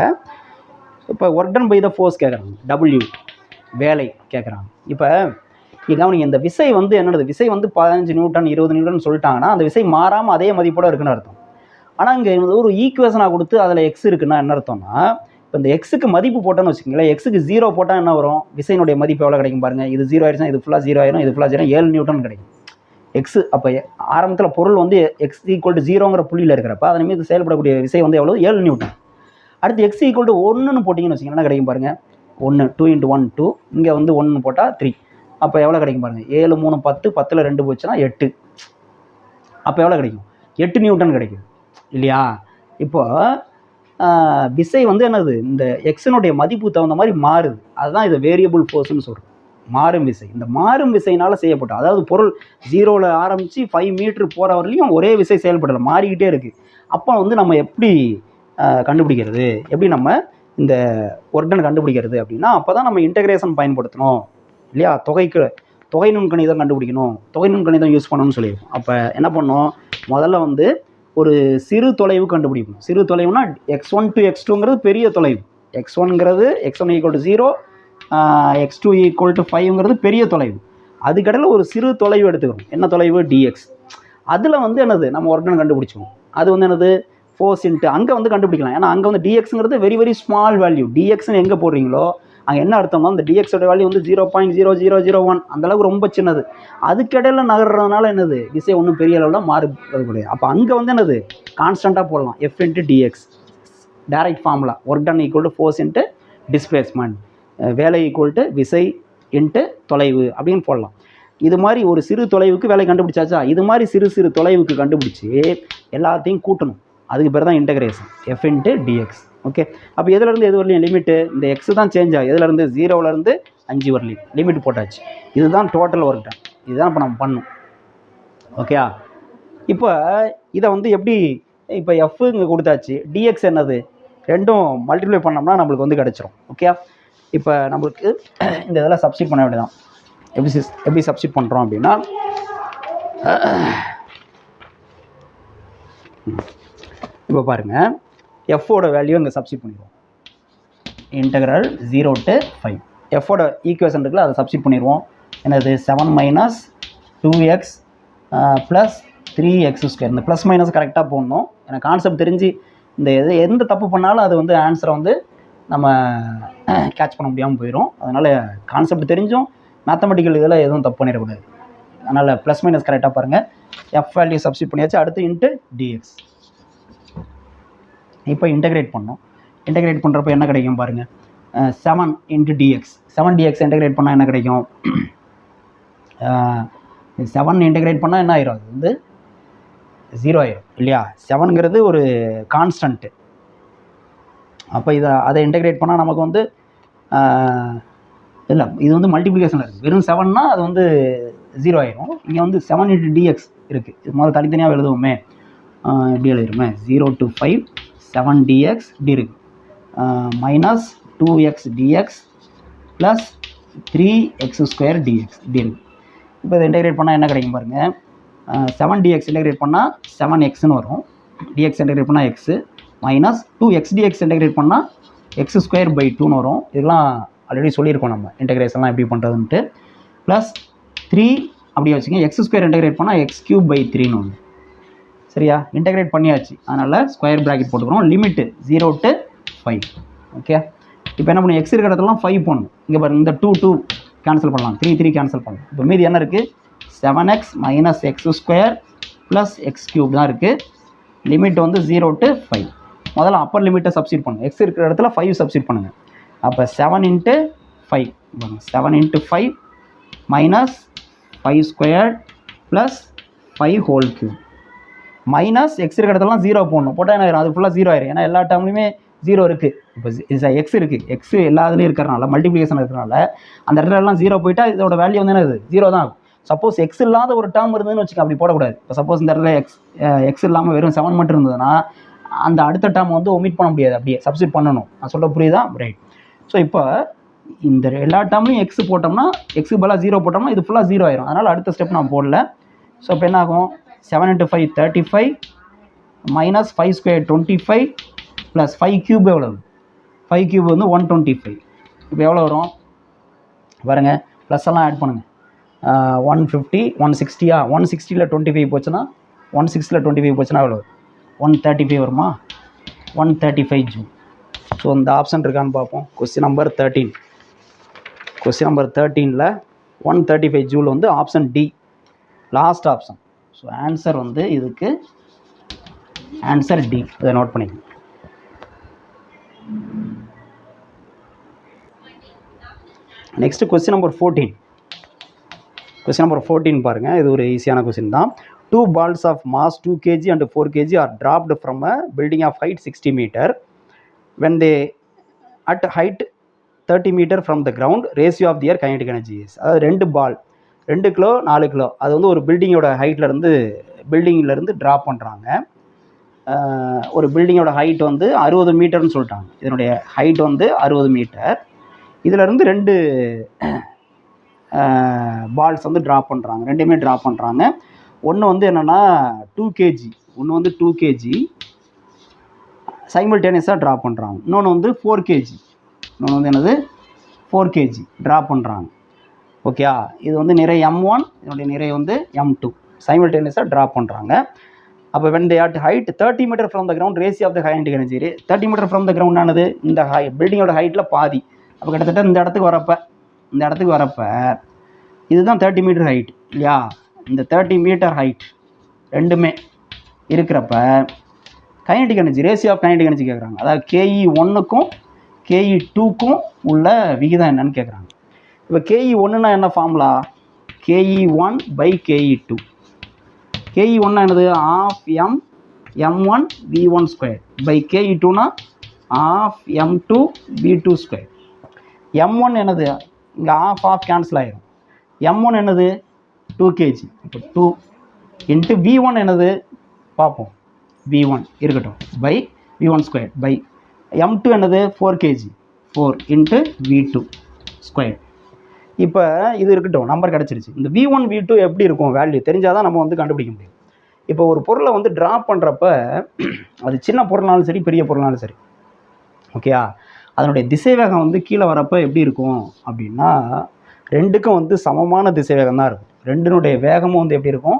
இப்போ work done by the force கேட்குறாங்க, W வேலை கேட்குறாங்க. இப்போ கவனிங்க, இந்த விசை வந்து என்னது, விசை வந்து 15 நியூட்டன் 20 நியூட்டன் சொல்லிட்டாங்கன்னா அந்த விசை மாறாமல் அதே மதிப்போடு இருக்குன்னு அர்த்தம். ஆனால் இங்கே ஒரு ஈக்குவேஷனாக கொடுத்து அதில் எக்ஸ் இருக்குன்னா என்ன அர்த்தம்னா, இப்போ இந்த எக்ஸுக்கு மதிப்பு போட்டோன்னு வச்சுக்கோங்களேன், எக்ஸுக்கு 0 போட்டால் என்ன வரும், விசையினுடைய மதிப்பு எவ்வளோ கிடைக்கும் பாருங்கள். இது 0 ஆயிடுச்சுன்னா இது ஃபுல்லாக 0 ஆயிரும், இது ஃபுல்லாக 0, 7 நியூட்டன் கிடைக்கும் எக்ஸு. அப்போ ஆரம்பத்தில் பொருள் வந்து x = 0ங்கிற புள்ளியில் இருக்கிறப்ப அதன் மீது செயல்படக்கூடிய விசை வந்து எவ்வளோ, 7 நியூட்டன். அடுத்து x = 1ன்னு போட்டிங்கன்னு வச்சிங்கன்னா என்ன கிடைக்கும் பாருங்கள், 1, 2 × 1 2, இங்கே வந்து 1 போட்டால் 3. அப்போ எவ்வளோ கிடைக்கும் பாருங்கள், 7 3 10, 10ல் 2 போச்சுன்னா 8. அப்போ எவ்வளோ கிடைக்கும், 8 நியூட்டன் கிடைக்கும் இல்லையா? இப்போ விசை வந்து என்னது, இந்த எக்ஸினுடைய மதிப்பு தகுந்த மாதிரி மாறுது. அதுதான் இது வேரியபிள் ஃபோர்ஸ்னு சொல்கிறோம், மாறும் விசை. இந்த மாறும் விசையினால் செய்யப்பட்டோம். அதாவது பொருள் 0ல் ஆரம்பித்து 5 மீட்டர் போகிற வரலையும் ஒரே விசை செயல்படலை, மாறிக்கிட்டே இருக்குது. அப்போ வந்து நம்ம எப்படி கண்டுபிடிக்கிறது, எப்படி நம்ம இந்த ஒர்க் டன் கண்டுபிடிக்கிறது அப்படின்னா, அப்போ தான் நம்ம இன்டகிரேஷன் பயன்படுத்தணும் இல்லையா? தொகை நுண்கணிதம் கண்டுபிடிக்கணும், தொகை நுண்கணிதம் யூஸ் பண்ணணும்னு சொல்லியிருக்கோம். அப்போ என்ன பண்ணோம், முதல்ல வந்து ஒரு சிறு தொலைவு கண்டுபிடிக்கணும். சிறு தொலைவுனா x1 to x2ங்கிறது பெரிய தொலைவு. x1ங்கிறது x1 = 0, x2 = 5ங்கிறது பெரிய தொலைவு. அதுக்கடையில் ஒரு சிறு தொலைவு எடுத்துக்கிறோம். என்ன தொலைவு, dx. அதில் வந்து என்னது, நம்ம ஒர்க் டன் கண்டுபிடிச்சோம். அது வந்து என்னது, ஃபோர்ஸ் இன்ட்டு அங்கே வந்து கண்டுபிடிக்கலாம். ஏன்னா அங்கே வந்து dxங்கிறது வெரி வெரி ஸ்மால் வேல்யூ. dxன்னு எங்கே போடுறீங்களோ அங்கே என்ன அர்த்தம்னா, அந்த dxோட வேல்யூ வந்து 0.0001, அந்தளவுக்கு ரொம்ப சின்னது. அதுக்கிடையில் நகர்றதுனால என்னது, விசை ஒன்றும் பெரிய அளவில் மாறுபடுறது கிடையாது. அப்போ அங்கே வந்து என்னது, கான்ஸ்டண்ட்டாக போடலாம், f × dx. Direct formula, work done = force into displacement, வேலை = விசை இன்ட்டு தொலைவு அப்படின்னு போடலாம். இது மாதிரி ஒரு சிறு தொலைவுக்கு வேலை கண்டுபிடிச்சாச்சா, இது மாதிரி சிறு சிறு தொலைவுக்கு கண்டுபிடிச்சி எல்லாத்தையும் கூட்டணும். அதுக்கு பேர் தான் இன்டகிரேஷன், f × dx. ஓகே, அப்போ எதுலேருந்து எது வரலையும் லிமிட்டு, இந்த எக்ஸு தான் சேஞ்ச் ஆகும். எதுலேருந்து, 0லேருந்து 5 வரலையும் லிமிட் போட்டாச்சு. இதுதான் டோட்டல் ஒர்க் டன். இதுதான் இப்போ நம்ம பண்ணணும். ஓகே, இப்போ இதை வந்து எப்படி, இப்போ எஃப் இங்கே கொடுத்தாச்சு, டிஎக்ஸ் என்னது, ரெண்டும் மல்டிப்ளை பண்ணோம்னா நம்மளுக்கு வந்து கிடச்சிரும். ஓகே, இப்போ நம்மளுக்கு இந்த இதெல்லாம் சப்ஸ்டிட் பண்ண வேண்டியதான். எப்படி சப்ஸ்டிட் பண்ணுறோம் அப்படின்னா, இப்போ பாருங்கள், எஃப்போட வேல்யூ இங்கே சப்ஸ்டிட் பண்ணிடுவோம். Integral 0 to 5. எஃப்போட ஈக்குவேஷன் இருக்குல்ல, அதை சப்ஸ்டிட் பண்ணிடுவோம். என்னது, 7 - 2x + 3x². இந்த ப்ளஸ் மைனஸ் கரெக்டாக போடணும். எனக்கு கான்செப்ட் தெரிஞ்சு இந்த எந்த தப்பு பண்ணாலும் அது வந்து ஆன்சரை வந்து நம்ம கேட்ச் பண்ண முடியாமல் போயிடும். அதனால் கான்செப்ட் தெரிஞ்சும் மேத்தமெட்டிக்கல் இதில் எதுவும் தப்பு பண்ணிடக்கூடாது. அதனால் ப்ளஸ் மைனஸ் கரெக்டாக பாருங்கள். எஃப் வேல்யூ சப்ஸ்டிட் பண்ணியாச்சு. அடுத்து இன்ட்டு டிஎக்ஸ். இப்போ இன்டகிரேட் பண்ணோம். இன்டகிரேட் பண்ணுறப்ப என்ன கிடைக்கும் பாருங்கள், 7 இன்ட்டு டிஎக்ஸ். 7 டிஎக்ஸ் இன்டகிரேட் பண்ணால் என்ன கிடைக்கும், 7 இன்டகிரேட் பண்ணால் என்ன ஆயிரும், அது வந்து 0 ஆயிரும் இல்லையா. 7ங்கிறது ஒரு கான்ஸ்டன்ட்டு. அப்போ அதை இன்டகிரேட் பண்ணால் நமக்கு வந்து இல்லை, இது வந்து மல்டிப்ளிகேஷனில் இருக்குது. வெறும் 7னா அது வந்து 0 ஆயிரும். இங்கே வந்து 7 இன்ட்டு டிஎக்ஸ் இருக்குது. இது முதல்ல தனித்தனியாக எழுதுவோமே, எப்படி எழுதிருமே, 0 to 5 7 dx இப்படி இருக்குது, minus 2x dx plus 3x square dx இப்படி இருக்குது. இப்போ இதை இன்டெகிரேட் பண்ணால் என்ன கிடைக்கும் பாருங்கள், 7 dx இன்டெகிரேட் பண்ணால் 7xன்னு வரும், dx இன்டெகிரேட் பண்ணால் x, minus 2x dx integrate பண்ணால் x ஸ்கொயர் பை 2ன்னு வரும். இதெல்லாம் ஆல்ரெடி சொல்லியிருக்கோம் நம்ம இன்டெகிரேஷன்லாம் எப்படி பண்ணுறதுன்ட்டு. ப்ளஸ் 3 அப்படி வச்சுங்க, x ஸ்கொயர் இன்டெகிரேட் பண்ணால் x கியூப் பை 3ன்னு ஒன்று. சரியா, இன்டெகிரேட் பண்ணியாச்சு. அதனால் ஸ்கொயர் ப்ராக்கெட் போட்டுக்கிறோம். Limit 0 to 5. ஓகே, இப்போ என்ன பண்ணும், எக்ஸ் இருக்கிற இடத்துலாம் 5 போடணும். இங்கே பாருங்கள், இந்த 2 கேன்சல் பண்ணலாம், 3 கேன்சல் பண்ணலாம். இப்போ மீதி என்ன இருக்குது, 7x minus X square plus X cube தான் இருக்குது. லிமிட் வந்து 0 to 5. முதல்ல அப்பர் லிமிட்டை சப்ஸ்டிட் பண்ணுங்கள். எக்ஸ் இருக்கிற இடத்துல 5 சப்ஸ்டிட் பண்ணுங்கள். அப்போ 7 into 5, 7 into 5 minus 5 square plus 5 whole cube minus X இருக்கிற இடத்துலாம் 0 போடணும். போட்டால் என்ன ஆயிரும், அது ஃபுல்லாக 0 ஆயிரும். ஏன்னா எல்லா டேர்ம்லையுமே 0 இருக்குது. இப்போ எக்ஸ் இருக்குது, எக்ஸ் எல்லா இதுலேயும் இருக்கிறனால, மல்டிப்ளிகேஷன் இருக்கிறனால அந்த இடத்துலலாம் 0 போயிட்டால் இதோட வேல்யூ வந்து என்னது, 0 தான் ஆகும். சப்போஸ் எக்ஸ் இல்லாத ஒரு டேர்ம் இருந்ததுன்னு வச்சுக்க, அப்படி போடக்கூடாது. இப்போ சப்போஸ் இந்த இடத்துல எக்ஸ் இல்லாமல் வெறும் 7 மட்டும் இருந்ததுன்னா அந்த அடுத்த டேர்ம் வந்து ஒமிட் பண்ண முடியாது, அப்படியே சப்ஸ்டிட் பண்ணணும். நான் சொல்ல புரியுதா, ரைட். ஸோ இப்போ இந்த எல்லா டேர்ம்லையும் எக்ஸ் போட்டோம்னா, எக்ஸுக்கு பதிலாக 0 போட்டோம்னா இது ஃபுல்லாக 0 ஆயிரும். அதனால் அடுத்த ஸ்டெப் நான் போடல. ஸோ இப்போ என்ன ஆகும், 7 into 5 35 minus 5 square 25 plus 5 cube எவ்வளோ, 5 கியூப் வந்து 125. இப்போ எவ்வளோ வரும் பாருங்கள், ப்ளஸ் எல்லாம் ஆட் பண்ணுங்கள். 150 160 160ல் 25 போச்சுன்னா, 160ல் 25 போச்சுன்னா எவ்வளோ, 135 வருமா, 135 ஜூல். ஸோ இந்த ஆப்ஷன் இருக்கான்னு பார்ப்போம். Question number 13. கொஸ்டின் நம்பர் 13ல் 135 ஜூல் வந்து option D, last option. So answer வந்து இதுக்கு ஆன்சர் டி. இதை நோட் பண்ணிக்கணும். Next question number 14. Question number 14 பாருங்கள், இது ஒரு ஈஸியான கொஸ்டின் தான். 2 balls of mass 2 kg and 4 kg are dropped from a building of height 60 meter. When they at height 30 meter from the ground, ratio of their kinetic energy is. அதாவது 2 பால் 2 kilo 4 kilo அது வந்து ஒரு பில்டிங்கோட பில்டிங்லேருந்து drop பண்ணுறாங்க. ஒரு பில்டிங்கோட height வந்து 60 மீட்டர்னு சொல்லிட்டாங்க. இதனுடைய height வந்து 60 மீட்டர். இதிலேருந்து 2 பால்ஸ் வந்து ட்ராப் பண்ணுறாங்க. ரெண்டுமே ட்ராப் பண்ணுறாங்க. ஒன்று வந்து என்னென்னா 2 kg, ஒன்று வந்து 2 kg சைமல்டேனியஸாக ட்ராப் பண்ணுறாங்க. இன்னொன்று வந்து 4 kg, இன்னொன்று வந்து என்னது 4 kg ட்ராப் பண்ணுறாங்க. ஓகேயா, இது வந்து நிறை M1, இதனுடைய நிறை வந்து M2 சைமல்டேனியஸாக ட்ராப் பண்ணுறாங்க. அப்போ when they at height 30 meter from the ground, ratio of the kinetic energy. 30 meter from the ground ஆனது இந்த பில்டிங்கோட ஹைட்டில் பாதி. அப்போ கிட்டத்தட்ட இந்த இடத்துக்கு வரப்போ இதுதான் 30 மீட்டர் ஹைட் இல்லையா. இந்த 30 மீட்டர் ஹைட் ரெண்டுமே இருக்கிறப்ப kinetic energy, ratio of kinetic energy கேட்குறாங்க. அதாவது KE1க்கும் KE2க்கும் உள்ள விகிதம் என்னன்னு கேட்குறாங்க. இப்போ KE1னா என்ன formula, KE1 by KE2. KE1 என்னது, of M1 V1 square by KE2னா of M2 V2 square. M1 என்னது, இங்கே ஆஃப் கேன்சல் ஆகிடும். M1 என்னது 2 kg. இப்போ 2 இன்ட்டு V1 என்னது பார்ப்போம், V1 இருக்கட்டும் by V1 square by M2 என்னது 4 kg, 4 இன்ட்டு V2 ஸ்கொயர். இப்போ இது இருக்கட்டும், நம்பர் கிடச்சிருச்சு. இந்த V1 V2 எப்படி இருக்கும் வேல்யூ தெரிஞ்சால் தான் நம்ம வந்து கண்டுபிடிக்க முடியும். இப்போ ஒரு பொருளை வந்து ட்ராப் பண்ணுறப்ப அது சின்ன பொருள்னாலும் சரி பெரிய பொருள்னாலும் சரி, ஓகேயா, அதனுடைய திசைவேகம் வந்து கீழே வரப்போ எப்படி இருக்கும் அப்படின்னா, ரெண்டுக்கும் வந்து சமமான திசைவேகம் தான் இருக்கும். ரெண்டினுடைய வேகமும் வந்து எப்படி இருக்கும்,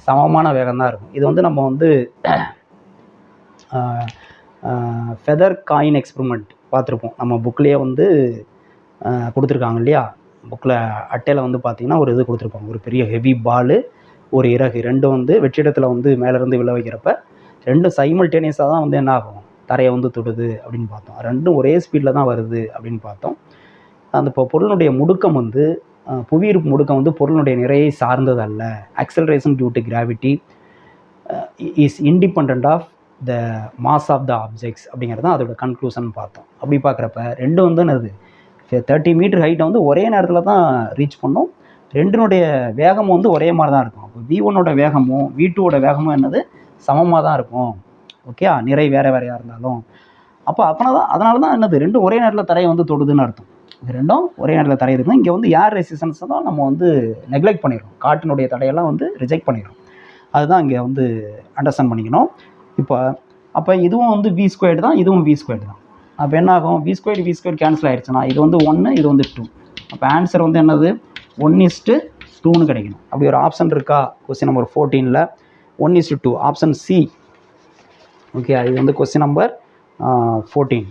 சமமான வேகம் தான் இருக்கும். இது வந்து நம்ம வந்து ஃபெதர் காயின் எக்ஸ்பெரிமெண்ட் பார்த்துருப்போம். நம்ம புக்லேயே வந்து கொடுத்துருக்காங்க இல்லையா. புக்கில் அட்டையில் வந்து பார்த்திங்கன்னா ஒரு இது கொடுத்துருப்பாங்க, ஒரு பெரிய ஹெவி பாலு, ஒரு இறகு ரெண்டும் வந்து வெற்றிடத்தில் வந்து மேலேருந்து விழ வைக்கிறப்ப ரெண்டும் சைமல்டேனியஸாக தான் வந்து என்ன ஆகும், தரையை வந்து தொடுது அப்படின்னு பார்த்தோம். ரெண்டும் ஒரே ஸ்பீடில் தான் வருது அப்படின்னு பார்த்தோம். அந்த இப்போ பொருளுடைய முடுக்கம் வந்து புவியீர்ப்பு முடுக்கம் வந்து பொருளுடைய நிறையை சார்ந்தது அல்ல. Acceleration due to gravity is independent of the mass of the objects அப்படிங்கிறது தான் அதோட கன்க்ளூஷன் பார்த்தோம். அப்படி பார்க்குறப்ப ரெண்டும் வந்து என்னது 30 மீட்டர் ஹைட்டை வந்து ஒரே நேரத்தில் தான் ரீச் பண்ணோம். ரெண்டினுடைய வேகமும் வந்து ஒரே மாதிரி தான் இருக்கும். அப்போ V1ஓட வேகமும் V2ஓட வேகமும் என்னது சமமாக தான் இருக்கும். ஓகே, நிறை வேறு வேறையாக இருந்தாலும். அப்போ அதனால தான் என்னது ரெண்டும் ஒரே நேரத்தில் தரையை வந்து தொடுதுன்னு அர்த்தம். இது ரெண்டும் ஒரே நேரத்தில் தரை இருக்கும். இங்கே வந்து ஏர் ரெசிஸ்டன்ஸை தான் நம்ம வந்து நெக்லெக்ட் பண்ணிடுறோம். காற்றினுடைய தடையெல்லாம் வந்து ரிஜெக்ட் பண்ணிடுறோம். அதுதான் இங்கே வந்து அண்டர்ஸ்டாண்ட் பண்ணிக்கணும். அப்போ இதுவும் வந்து V² தான், இதுவும் V² தான். அப்போ என்ன ஆகும், V² கேன்சல் ஆயிடுச்சுன்னா இது வந்து 1, இது வந்து 2. அப்போ ஆன்சர் வந்து என்னது 1:2ன்னு கிடைக்கணும். அப்படி ஒரு ஆப்ஷன் இருக்கா கொஸ்டின் நம்பர் 14ல் 1:2 ஆப்ஷன் சி. ஓகே, அது வந்து கொஸ்டின் நம்பர் 14.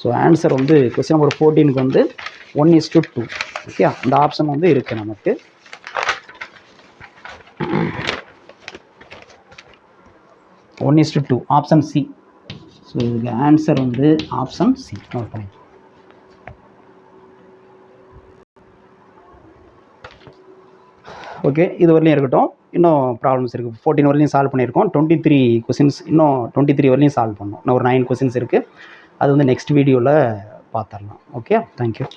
ஸோ ஆன்சர் வந்து கொஸ்டின் நம்பர் 14க்கு வந்து 1:2. ஓகே, அந்த ஆப்ஷன் வந்து இருக்குது நமக்கு. One is to 2 option C. So இதுக்கு ஆன்சர் வந்து ஆப்ஷன் சி. நோட் பண்ணி. ஓகே, இது வரலையும் இருக்கட்டும். இன்னும் ப்ராப்ளம்ஸ் இருக்குது. 14 வரலையும் சால்வ் பண்ணியிருக்கோம். 23 கொஸ்டின்ஸ் இன்னும் 23 வரலையும் சால்வ் பண்ணோம். இன்னும் ஒரு 9 கொஸ்டின்ஸ் இருக்குது. அது வந்து நெக்ஸ்ட் வீடியோவில் பார்த்துடலாம். Okay, thank you.